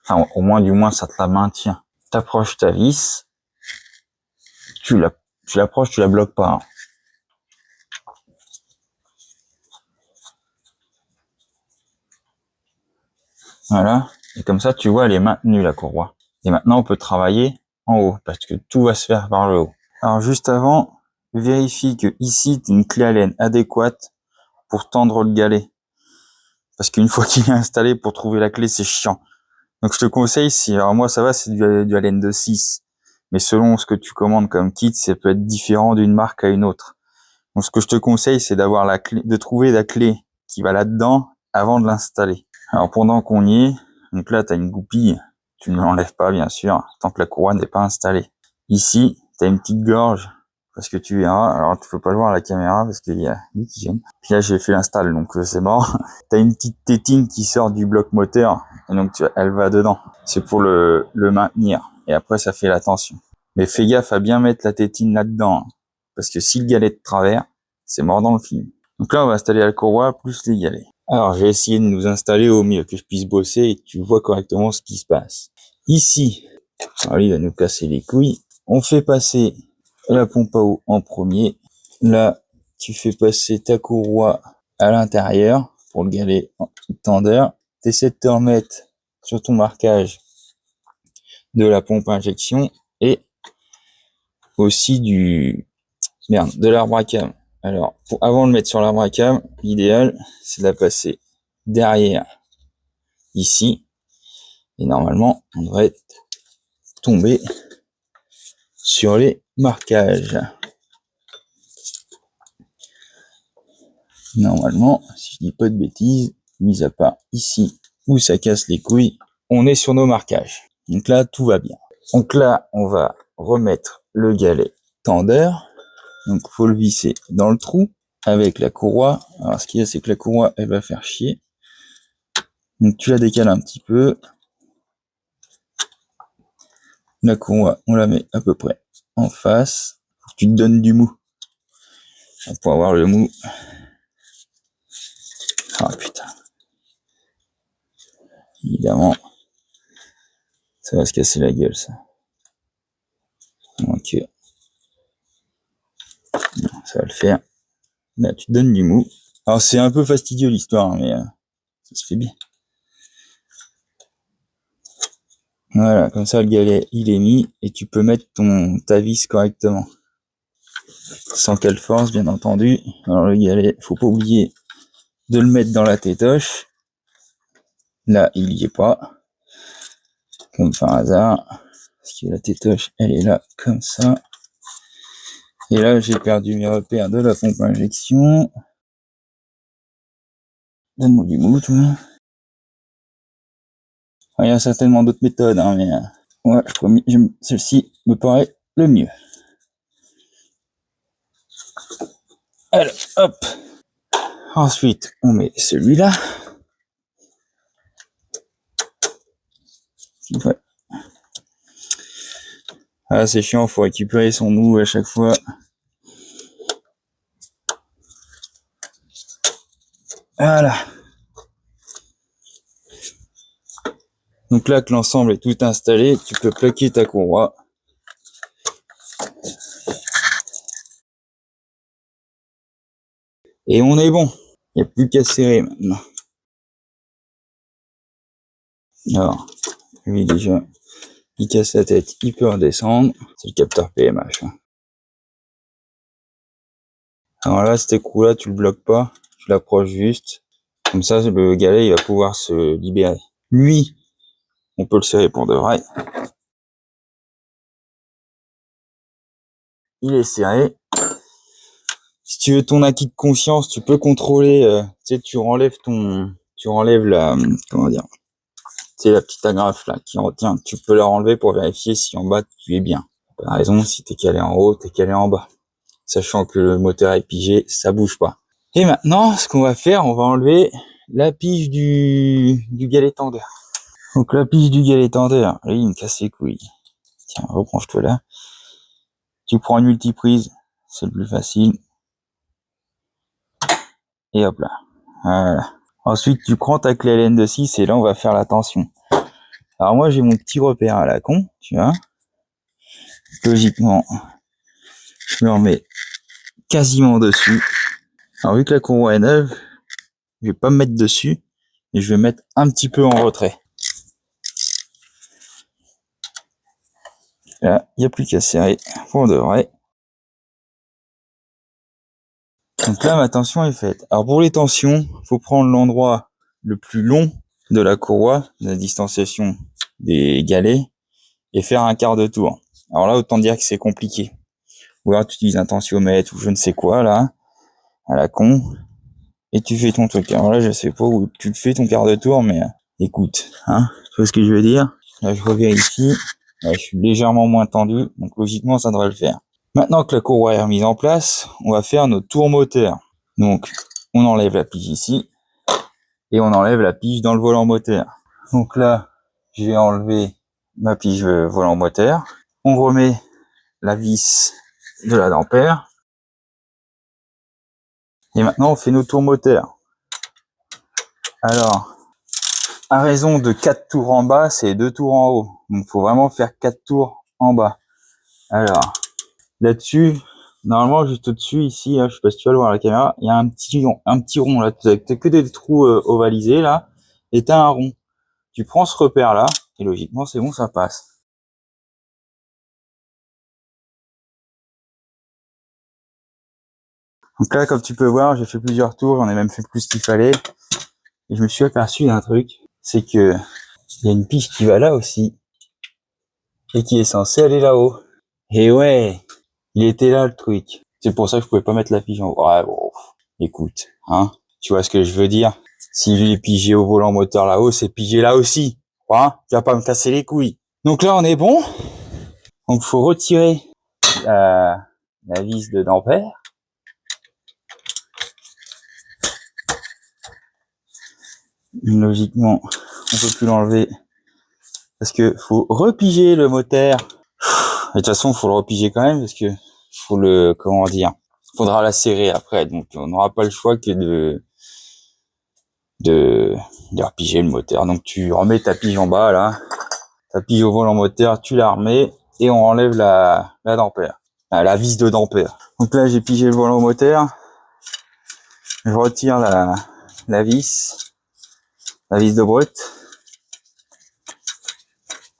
S1: Enfin, au moins, du moins, ça te la maintient. T'approches ta vis. Tu l'approches, tu la bloques pas. Hein. Voilà. Et comme ça, tu vois, elle est maintenue, la courroie. Et maintenant, on peut travailler en haut, parce que tout va se faire par le haut. Alors, juste avant, vérifie que ici, tu as une clé Allen adéquate pour tendre le galet. Parce qu'une fois qu'il est installé, pour trouver la clé, c'est chiant. Donc, je te conseille, alors moi, ça va, c'est du Allen de 6. Mais selon ce que tu commandes comme kit, ça peut être différent d'une marque à une autre. Donc, ce que je te conseille, c'est d'avoir la clé, de trouver la clé qui va là-dedans avant de l'installer. Alors, pendant qu'on y est, donc là, tu as une goupille. Tu ne l'enlèves pas, bien sûr, tant que la courroie n'est pas installée. Ici, tu as une petite gorge, parce que tu verras, alors tu peux pas le voir à la caméra, parce qu'il y a lui qui gêne. Puis là, j'ai fait l'install, donc c'est mort. Tu as une petite tétine qui sort du bloc moteur, et donc elle va dedans. C'est pour le maintenir, et après, ça fait la tension. Mais fais gaffe à bien mettre la tétine là-dedans, hein, parce que si le galet de travers, c'est mort dans le film. Donc là, on va installer la courroie plus les galets. Alors, j'ai essayé de nous installer au mieux, que je puisse bosser et que tu vois correctement ce qui se passe. Ici, alors il va nous casser les couilles. On fait passer la pompe à eau en premier. Là, tu fais passer ta courroie à l'intérieur pour le galet tendeur. Tu essaies de te remettre sur ton marquage de la pompe à injection et aussi de l'arbre à cam. Alors, avant de le mettre sur l'arbre à cam, l'idéal, c'est de la passer derrière, ici. Et normalement, on devrait tomber sur les marquages. Normalement, si je dis pas de bêtises, mis à part ici où ça casse les couilles, on est sur nos marquages. Donc là, tout va bien. Donc là, on va remettre le galet tendeur. Donc faut le visser dans le trou avec la courroie. Alors ce qu'il y a, c'est que la courroie, elle va faire chier. Donc tu la décales un petit peu. La courroie, on la met à peu près en face. Tu te donnes du mou. Pour avoir le mou. Ah putain. Évidemment, ça va se casser la gueule, ça. Donc, ça va le faire. Là, tu te donnes du mou. Alors, c'est un peu fastidieux l'histoire, hein, mais ça se fait bien. Voilà, comme ça, le galet, il est mis et tu peux mettre ta vis correctement. Sans qu'elle force, bien entendu. Alors, le galet, faut pas oublier de le mettre dans la tétoche. Là, il y est pas. Comme par hasard. Parce que la tétoche, elle est là, comme ça. Et là, j'ai perdu mes repères de la pompe à injection. Donne-moi du mou, toi. Il y a certainement d'autres méthodes, hein, mais ouais, celle-ci me paraît le mieux. Alors, hop. Ensuite, on met celui-là. Ouais. Ah, c'est chiant, faut récupérer son mou à chaque fois. Voilà. Donc là que l'ensemble est tout installé, tu peux plaquer ta courroie. Et on est bon. Il n'y a plus qu'à serrer maintenant. Alors, lui déjà, il casse la tête, il peut redescendre. C'est le capteur PMH. Alors là, cet écrou-là, tu le bloques pas, tu l'approches juste. Comme ça, le galet, il va pouvoir se libérer. Lui, on peut le serrer pour de vrai. Il est serré. Si tu veux ton acquis de conscience, tu peux contrôler, tu sais, tu enlèves la, comment dire, c'est la petite agrafe là qui retient. Tu peux la enlever pour vérifier si en bas tu es bien. Par raison, si t'es calé en haut, t'es calé en bas. Sachant que le moteur est pigé, ça bouge pas. Et maintenant, ce qu'on va faire, on va enlever la pige du galet tendeur. Donc la pige du galet tendeur, là, il me casse les couilles. Tiens, rebranche-toi là. Tu prends une multiprise, c'est le plus facile. Et hop là. Voilà. Ensuite, tu prends ta clé LN de 6 et là, on va faire la tension. Alors moi, j'ai mon petit repère à la con, tu vois. Logiquement, je me remets quasiment dessus. Alors vu que la courroie est neuve, je vais pas me mettre dessus, et je vais mettre un petit peu en retrait. Là, il n'y a plus qu'à serrer pour de vrai. Donc là, ma tension est faite. Alors pour les tensions, faut prendre l'endroit le plus long de la courroie, de la distanciation des galets, et faire un quart de tour. Alors là, autant dire que c'est compliqué. Ou alors tu utilises un tensiomètre ou je ne sais quoi là, à la con, et tu fais ton truc. Alors là, je sais pas où tu te fais ton quart de tour, mais écoute, hein, tu vois ce que je veux dire? Là, je revérifie. Là, je suis légèrement moins tendu, donc logiquement, ça devrait le faire. Maintenant que la courroie est remise en place, on va faire notre tour moteur. Donc, on enlève la pige ici, et on enlève la pige dans le volant moteur. Donc là, je vais enlever ma pige volant moteur. On remet la vis de la dampère. Et maintenant, on fait nos tours moteurs. Alors, à raison de 4 tours en bas, c'est 2 tours en haut. Donc, il faut vraiment faire 4 tours en bas. Alors, là-dessus, Normalement, juste au-dessus, ici, là, je sais pas si tu vas le voir à la caméra, il y a un petit rond, là. T'as que des trous ovalisés, là, et t'as un rond. Tu prends ce repère-là, et logiquement, c'est bon, ça passe. Donc là, comme tu peux voir, j'ai fait plusieurs tours, j'en ai même fait plus qu'il fallait, et je me suis aperçu d'un truc, c'est que il y a une pige qui va là aussi, et qui est censée aller là-haut. Et ouais, il était là le truc. C'est pour ça que je pouvais pas mettre la pige en haut. Ouais, bon, écoute, hein, tu vois ce que je veux dire? Si lui est pigé au volant moteur là-haut, c'est pigé là aussi. Hein, tu vas pas me casser les couilles. Donc là, on est bon. Donc faut retirer la vis de d'ampère. Logiquement, on peut plus l'enlever parce que faut repiger le moteur. Et de toute façon, faut le repiger quand même parce que faut le, comment dire, faudra la serrer après. Donc on n'aura pas le choix que de, de repiger le moteur. Donc tu remets ta pige en bas là, ta pige au volant moteur, tu la remets et on enlève la dampère, la vis de dampère. Donc là j'ai pigé le volant moteur, je retire la vis, la vis de brute.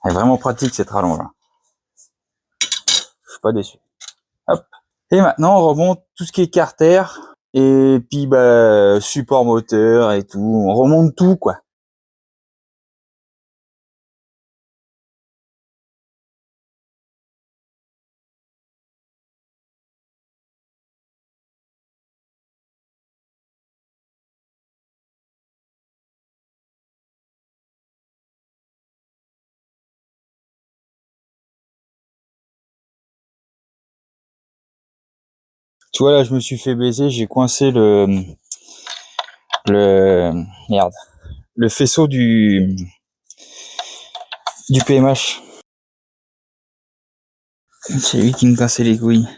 S1: Elle est vraiment pratique cette rallonge là. Je suis pas déçu. Hop. Et maintenant on remonte tout ce qui est carter et puis bah support moteur et tout, on remonte tout quoi. Tu vois là je me suis fait baiser, j'ai coincé le merde, le faisceau du PMH. C'est lui qui me cassait les couilles.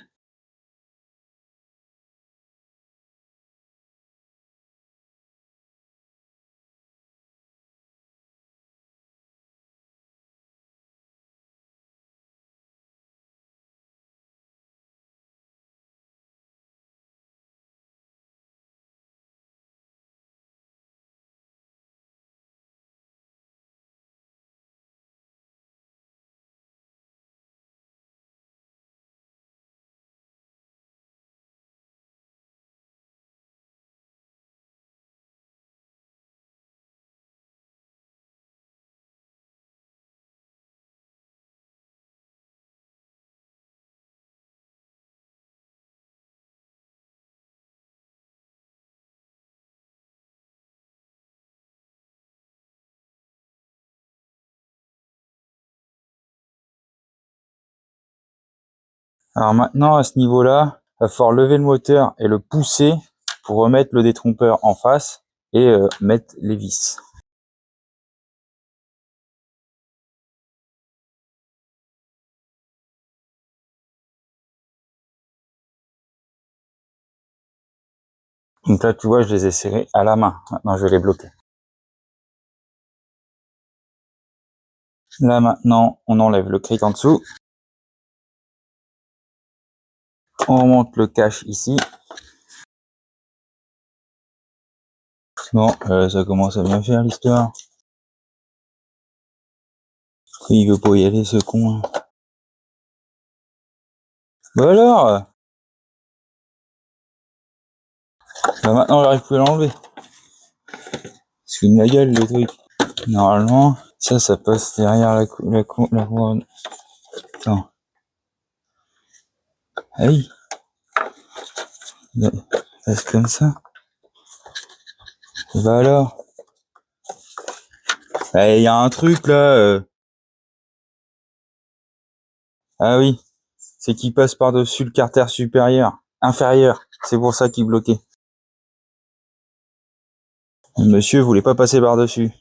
S1: Alors maintenant, à ce niveau-là, il va falloir lever le moteur et le pousser pour remettre le détrompeur en face et mettre les vis. Donc là, tu vois, je les ai serrés à la main. Maintenant, je vais les bloquer. Là, maintenant, on enlève le cric en dessous. On remonte le cache ici. Bon, ça commence à bien faire l'histoire. Il veut pas y aller, ce con. Bah alors, bah maintenant, j'arrive plus à l'enlever. C'est une la gueule, le truc. Normalement, ça passe derrière la couronne. Attends. Ah oui. Passe comme ça. Et bah alors. Il y a un truc là. Ah oui. C'est qu'il passe par-dessus le carter supérieur. Inférieur. C'est pour ça qu'il bloquait. Le monsieur voulait pas passer par-dessus.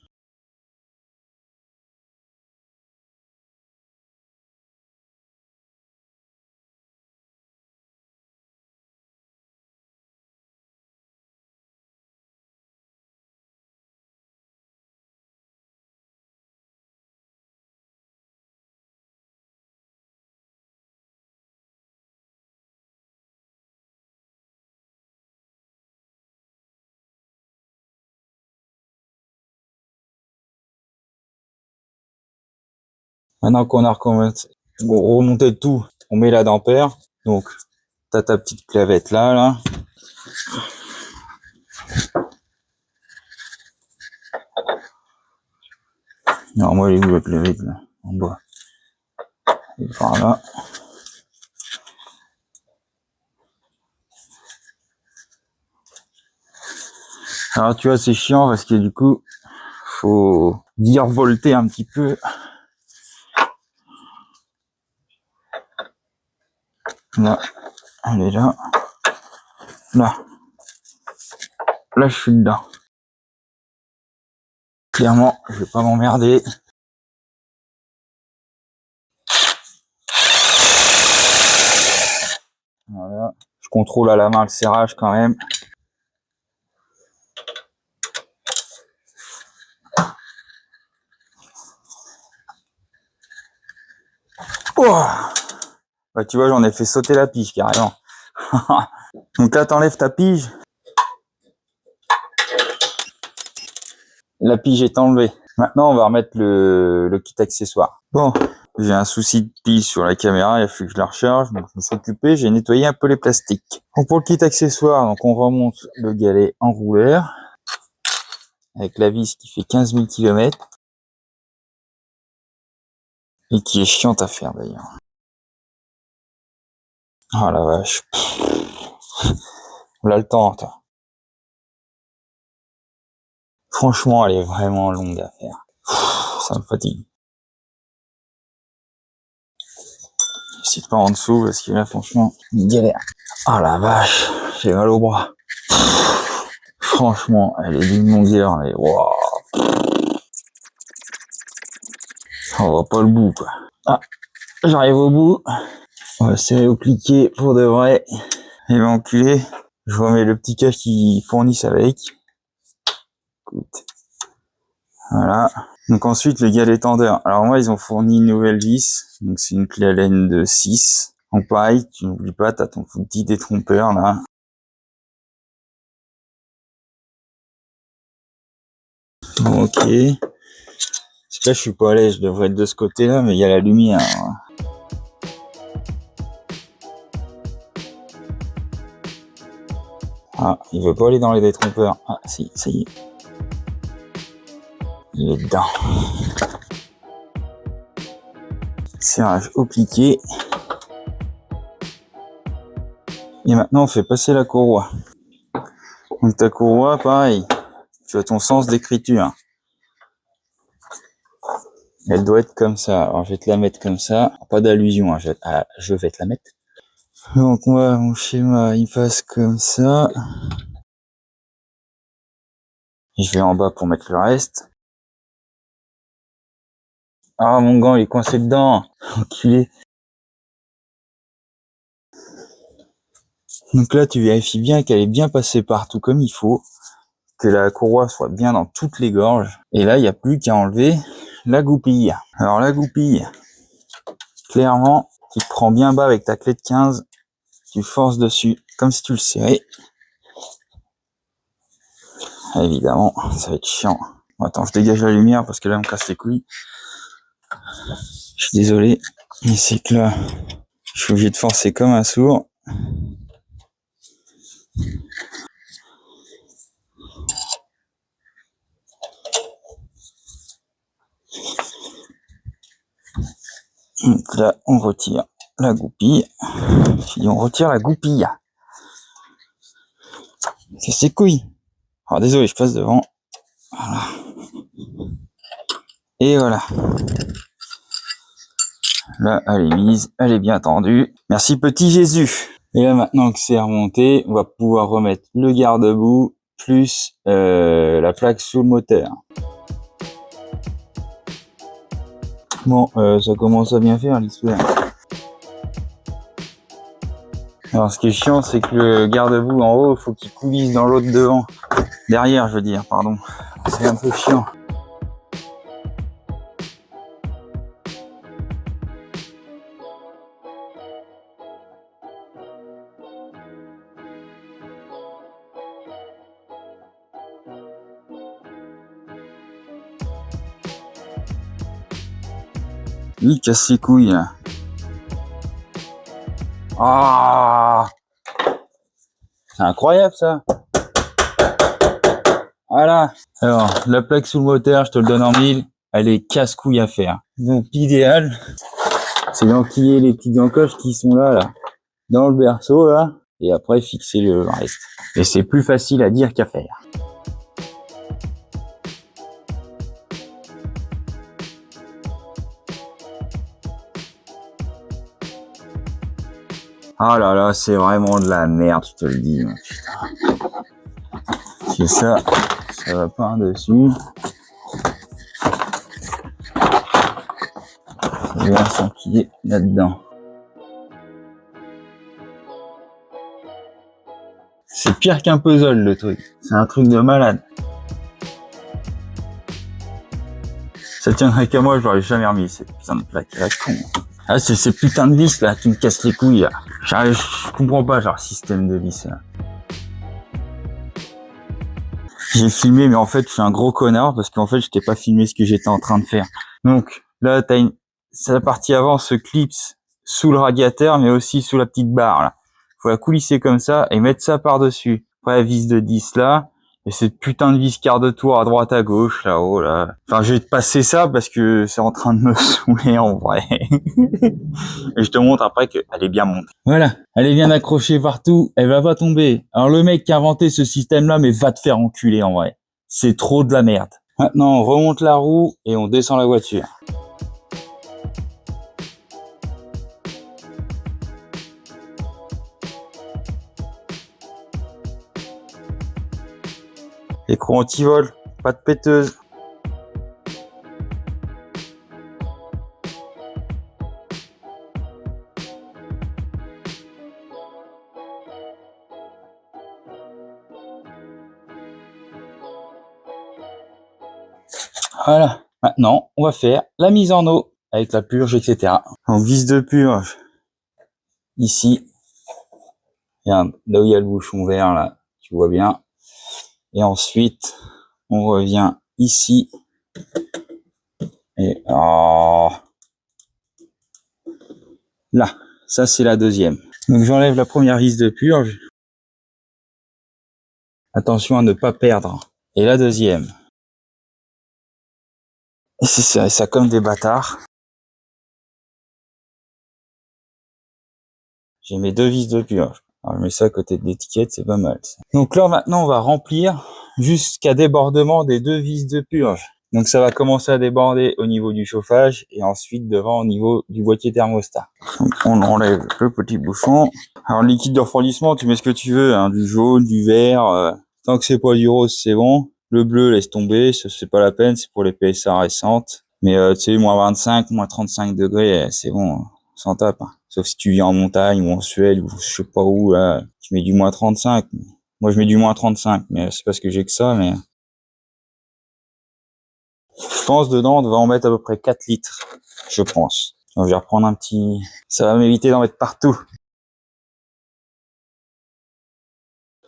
S1: Maintenant qu'on a remonté le tout, on met la dampère. Donc, t'as ta petite clavette là. Non, moi, elle est où la clavette là? En bas. Et par là. Alors, tu vois, c'est chiant parce que du coup, faut virevolter un petit peu. Là, elle est là. Là. Là, je suis dedans. Clairement, je vais pas m'emmerder. Voilà. Je contrôle à la main le serrage quand même. Oh, bah, tu vois, j'en ai fait sauter la pige carrément. Donc là, t'enlèves ta pige. La pige est enlevée. Maintenant, on va remettre le kit accessoire. Bon, j'ai un souci de pile sur la caméra, il a fallu que je la recharge, donc je me suis occupé, j'ai nettoyé un peu les plastiques. Donc pour le kit accessoire, donc on remonte le galet en rouleur, avec la vis qui fait 15 000 km, et qui est chiante à faire d'ailleurs. Oh la vache. On a le temps, toi. Franchement, elle est vraiment longue à faire. Ça me fatigue. C'est pas en dessous, parce que là, franchement, une galère. Oh la vache, j'ai mal au bras. Franchement, elle est d'une longueur, mais waouh. On voit pas le bout, quoi. Ah, j'arrive au bout. On va serrer au cliquet pour de vrai. Et ben enculé, je remets le petit cache qu'ils fournissent avec. Écoute. Voilà. Donc ensuite, le galet tendeur. Alors moi, ils ont fourni une nouvelle vis. Donc c'est une clé Allen de 6. Donc pareil, tu n'oublies pas, t'as ton petit détrompeur là. Bon, ok. Parce que là, je suis pas à l'aise, je devrais être de ce côté-là, mais il y a la lumière. Ah, il veut pas aller dans les détrompeurs. Ah, si, ça y est. Il est dedans. Serrage au cliquet. Et maintenant, on fait passer la courroie. Donc ta courroie, pareil. Tu as ton sens d'écriture. Elle doit être comme ça. Alors, je vais te la mettre comme ça. Pas d'allusion, hein. Je vais te la mettre. Donc, moi, mon schéma, il passe comme ça. Je vais en bas pour mettre le reste. Ah, mon gant, il est coincé dedans. Enculé. Donc là, tu vérifies bien qu'elle est bien passée partout comme il faut. Que la courroie soit bien dans toutes les gorges. Et là, il n'y a plus qu'à enlever la goupille. Alors, la goupille, clairement, tu te prends bien bas avec ta clé de 15. Tu forces dessus, comme si tu le serrais. Évidemment, ça va être chiant. Bon, attends, je dégage la lumière parce que là, on me casse les couilles. Je suis désolé, mais c'est que là, je suis obligé de forcer comme un sourd. Donc là, on retire la goupille. Et on retire la goupille. C'est ses couilles. Alors désolé, je passe devant. Voilà. Et voilà. Là, elle est mise, elle est bien tendue. Merci petit Jésus. Et là, maintenant que c'est remonté, on va pouvoir remettre le garde-boue plus la plaque sous le moteur. Bon, ça commence à bien faire l'histoire. Alors, ce qui est chiant, c'est que le garde-boue en haut, il faut qu'il coulisse dans l'autre devant. Derrière, je veux dire, pardon. C'est un peu chiant. Il casse les couilles, là. Ah, c'est incroyable, ça. Voilà. Alors, la plaque sous le moteur, je te le donne en 1000. Elle est casse-couille à faire. Donc, l'idéal, c'est d'enquiller les petites encoches qui sont là, dans le berceau, là. Et après, fixer le reste. Et c'est plus facile à dire qu'à faire. Ah là là, c'est vraiment de la merde, je te le dis. Putain. C'est ça, ça va par dessus. Ça va s'enquiller là-dedans. C'est pire qu'un puzzle, le truc. C'est un truc de malade. Ça tiendrait qu'à moi, je l'aurais jamais remis, cette putain de plaque. La con. Ah, c'est ces putains de vis, là, qui me cassent les couilles, là. Je comprends pas, genre, système de vis, là. J'ai filmé, mais en fait, je suis un gros connard, parce qu'en fait, je t'ai pas filmé ce que j'étais en train de faire. Donc, là, c'est la partie avant se clipse sous le radiateur, mais aussi sous la petite barre, là. Faut la coulisser comme ça, et mettre ça par-dessus. Après, la vis de 10, là. Et cette putain de vis quart de tour à droite à gauche, là-haut, là. Enfin, je vais te passer ça parce que c'est en train de me saouler en vrai. Et je te montre après qu'elle est bien montée. Voilà. Elle est bien accrochée partout. Elle va pas tomber. Alors, le mec qui a inventé ce système-là, mais va te faire enculer en vrai. C'est trop de la merde. Maintenant, on remonte la roue et on descend la voiture. Écran anti-vol, pas de péteuse. Voilà. Maintenant, on va faire la mise en eau avec la purge, etc. Donc, vis de purge. Ici. Regarde, là où il y a le bouchon vert, là, tu vois bien. Et ensuite, on revient ici. Et oh, là, ça c'est la deuxième. Donc j'enlève la première vis de purge. Attention à ne pas perdre. Et la deuxième. Et c'est ça comme des bâtards. J'ai mes deux vis de purge. Alors je mets ça à côté de l'étiquette, c'est pas mal. Ça. Donc là maintenant on va remplir jusqu'à débordement des deux vis de purge. Donc ça va commencer à déborder au niveau du chauffage et ensuite devant au niveau du boîtier thermostat. Donc on enlève le petit bouchon. Alors le liquide de refroidissement, tu mets ce que tu veux, hein, du jaune, du vert. Tant que c'est pas du rose, c'est bon. Le bleu, laisse tomber, ça c'est pas la peine, c'est pour les PSA récentes. Mais tu sais, moins 25, moins 35 degrés, c'est bon, s'en tape. Hein. Sauf si tu vis en montagne ou en Suède ou je sais pas où, là, tu mets du moins 35. Moi je mets du moins 35, mais c'est parce que j'ai que ça, mais... Je pense dedans, on devrait en mettre à peu près 4 litres, je pense. Donc, je vais reprendre un petit... Ça va m'éviter d'en mettre partout.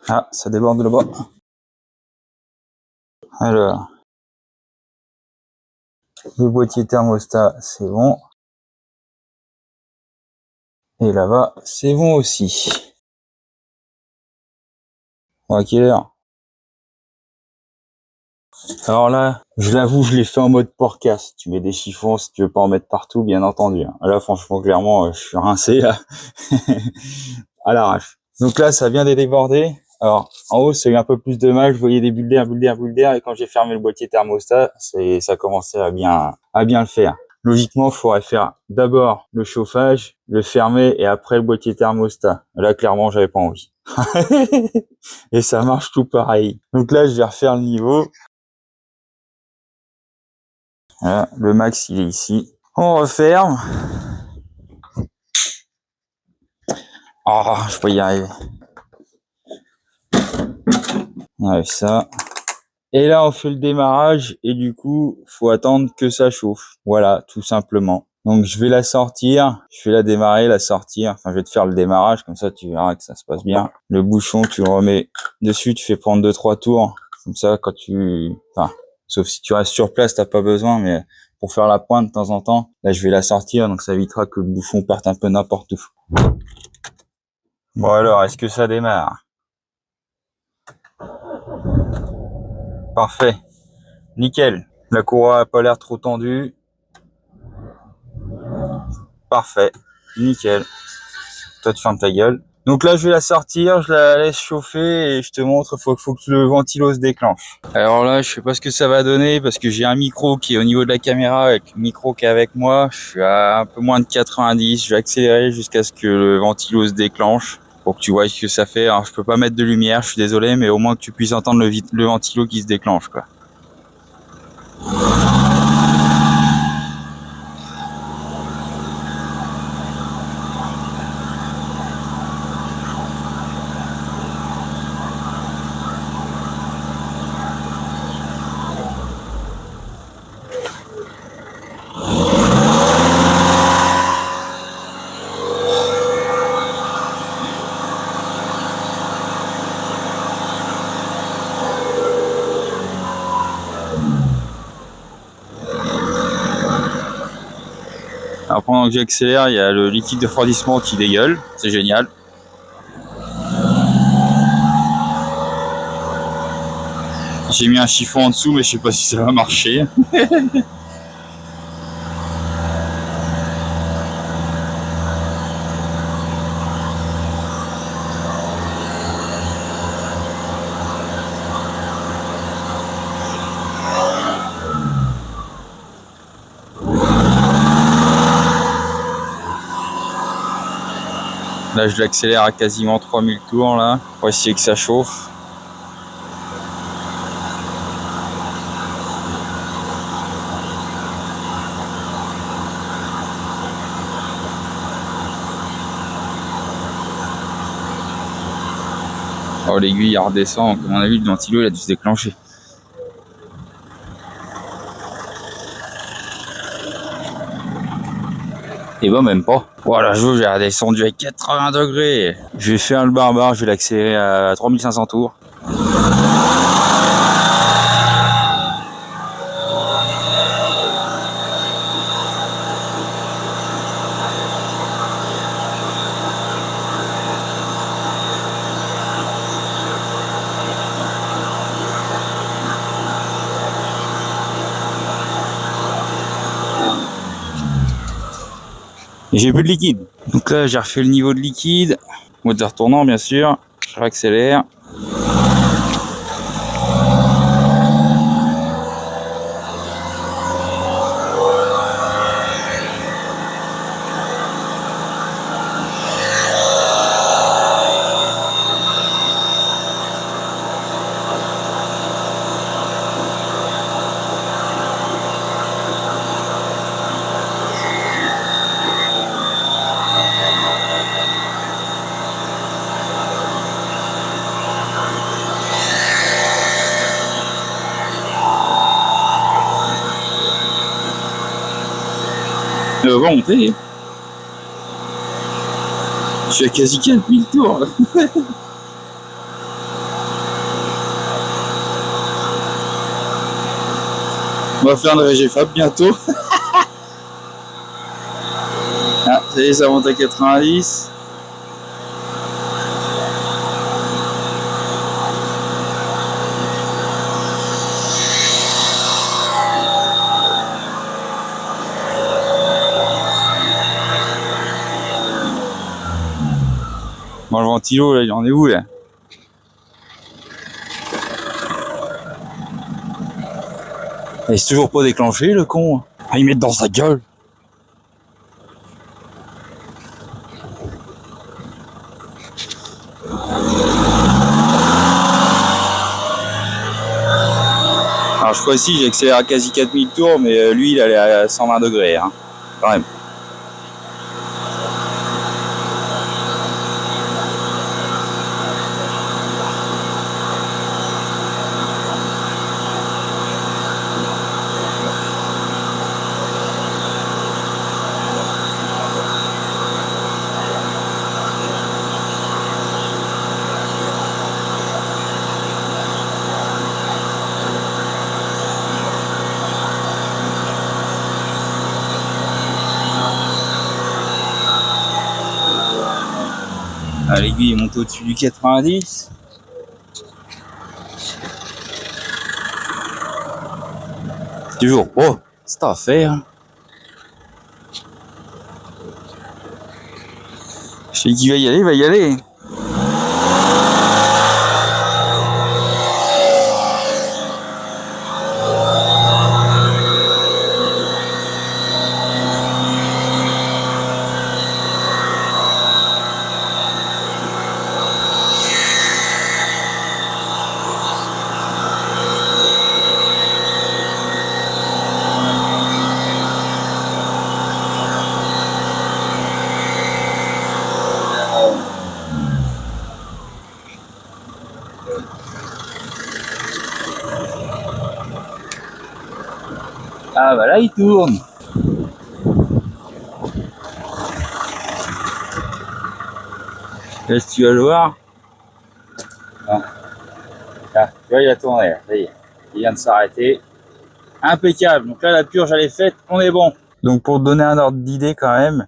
S1: Ah, ça déborde là-bas. Alors, le boîtier thermostat, c'est bon. Et là-bas, c'est bon aussi. Bon, à quelle heure? Alors là, je l'avoue, je l'ai fait en mode porcasse. Tu mets des chiffons si tu veux pas en mettre partout, bien entendu. Là, franchement, clairement, je suis rincé, là. À l'arrache. Donc là, ça vient de déborder. Alors, en haut, ça a eu un peu plus de mal. Je voyais des bulles d'air. Et quand j'ai fermé le boîtier thermostat, ça commençait à bien le faire. Logiquement, il faudrait faire d'abord le chauffage, le fermer et après le boîtier thermostat. Là, clairement, j'avais pas envie. Et ça marche tout pareil. Donc là, je vais refaire le niveau. Voilà, le max, il est ici. On referme. Oh, je peux y arriver. On enlève ça. Et là, on fait le démarrage et du coup, faut attendre que ça chauffe. Voilà, tout simplement. Donc, je vais la sortir. Je vais la démarrer, la sortir. Enfin, je vais te faire le démarrage. Comme ça, tu verras que ça se passe bien. Le bouchon, tu le remets dessus. Tu fais prendre 2-3 tours. Comme ça, quand tu... Enfin, sauf si tu restes sur place, t'as pas besoin. Mais pour faire la pointe de temps en temps. Là, je vais la sortir, donc ça évitera que le bouchon parte un peu n'importe où. Bon alors, est-ce que ça démarre? Parfait. Nickel. La courroie a pas l'air trop tendue. Parfait. Nickel. Toi, tu fermes ta gueule. Donc là, je vais la sortir, je la laisse chauffer et je te montre, faut que le ventilo se déclenche. Alors là, je sais pas ce que ça va donner parce que j'ai un micro qui est au niveau de la caméra avec le micro qui est avec moi. Je suis à un peu moins de 90. Je vais accélérer jusqu'à ce que le ventilo se déclenche pour que tu vois ce que ça fait. Alors, je peux pas mettre de lumière, je suis désolé, mais au moins que tu puisses entendre le ventilo qui se déclenche, quoi. Alors pendant que j'accélère, il y a le liquide de refroidissement qui dégueule, c'est génial. J'ai mis un chiffon en dessous, mais je sais pas si ça va marcher. Là, je l'accélère à quasiment 3000 tours, là, pour essayer que ça chauffe. Oh, l'aiguille, elle redescend. À mon avis, le ventilo, il a dû se déclencher. Et bah, même pas. Voilà, je j'ai redescendu à 80 degrés. Je vais faire le barbare, je vais l'accélérer à 3500 tours. Et j'ai plus de liquide. Donc là, j'ai refait le niveau de liquide. Moteur tournant, bien sûr. Je réaccélère. Elle va pas monter. Je suis à quasi 4000 tours. On va faire le RGFab bientôt. Ah, ça y est, ça monte à 90. Bon, le ventilo, là, il en est où, là? Il s'est toujours pas déclenché, le con. Ah, il met dans sa gueule. Alors, je crois ici, j'ai accéléré à quasi 4000 tours, mais lui, il allait à 120 degrés, hein. Quand même. Ah, l'aiguille est montée au-dessus du 90. Toujours, oh, c'est à faire. Celui qui va y aller, va y aller. Ah bah là il tourne. Là si tu vas le voir. Ah, là, tu vois il a tourné, là. Ça y est. Il vient de s'arrêter. Impeccable. Donc là la purge elle est faite, on est bon. Donc pour te donner un ordre d'idée quand même,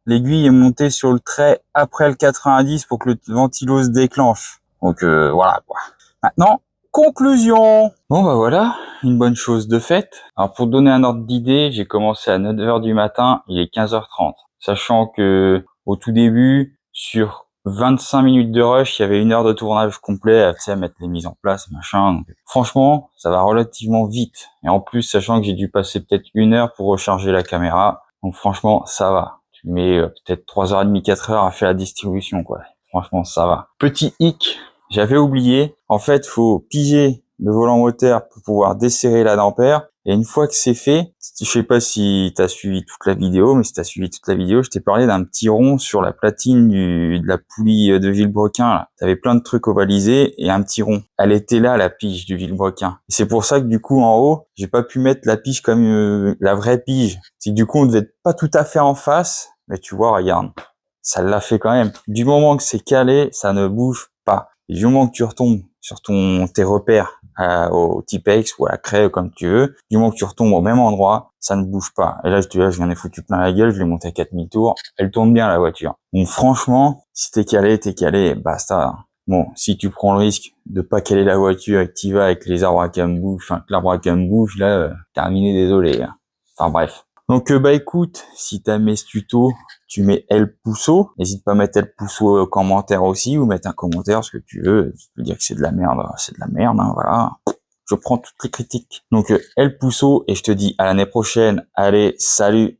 S1: l'aiguille est montée sur le trait après le 90 pour que le ventilo se déclenche. Donc voilà quoi. Maintenant, conclusion. Bon bah voilà, une bonne chose de faite. Alors pour te donner un ordre d'idée, j'ai commencé à 9h du matin, il est 15h30. Sachant que au tout début, sur 25 minutes de rush, il y avait 1 heure de tournage complet, tu sais, à mettre les mises en place, machin. Donc, franchement, ça va relativement vite. Et en plus, sachant que j'ai dû passer peut-être 1 heure pour recharger la caméra. Donc franchement, ça va. Tu mets peut-être 3h30, 4 heures à faire la distribution, quoi. Franchement, ça va. Petit hic, j'avais oublié. En fait, faut piger le volant moteur pour pouvoir desserrer la dampère. Et une fois que c'est fait, je sais pas si tu as suivi toute la vidéo, mais si tu as suivi toute la vidéo, je t'ai parlé d'un petit rond sur la platine de la poulie de Villebrequin. Tu avais plein de trucs ovalisés et un petit rond. Elle était là, la pige du Villebrequin. Et c'est pour ça que du coup, en haut, j'ai pas pu mettre la pige comme la vraie pige. C'est que du coup, on devait être pas tout à fait en face. Mais tu vois, regarde, ça l'a fait quand même. Du moment que c'est calé, ça ne bouge pas. Et du moment que tu retombes sur tes repères au Tipex ou à la craie, comme tu veux, du moment que tu retombes au même endroit, ça ne bouge pas. Et là, je viens de foutu plein la gueule, je l'ai monté à 4000 tours. Elle tourne bien, la voiture. Donc franchement, si t'es calé, basta. Bon, si tu prends le risque de pas caler la voiture et que t'y vas avec les arbres à cames-bouche, enfin, que l'arbre à cames-bouche, là, terminé, désolé. Enfin bref. Donc bah écoute, si t'as aimé ce tuto, tu mets L pouceau. N'hésite pas à mettre L pouceau commentaire aussi, ou mettre un commentaire, ce que tu veux. Tu peux dire que c'est de la merde, hein, voilà. Je prends toutes les critiques. Donc L pouceau, et je te dis à l'année prochaine. Allez, salut!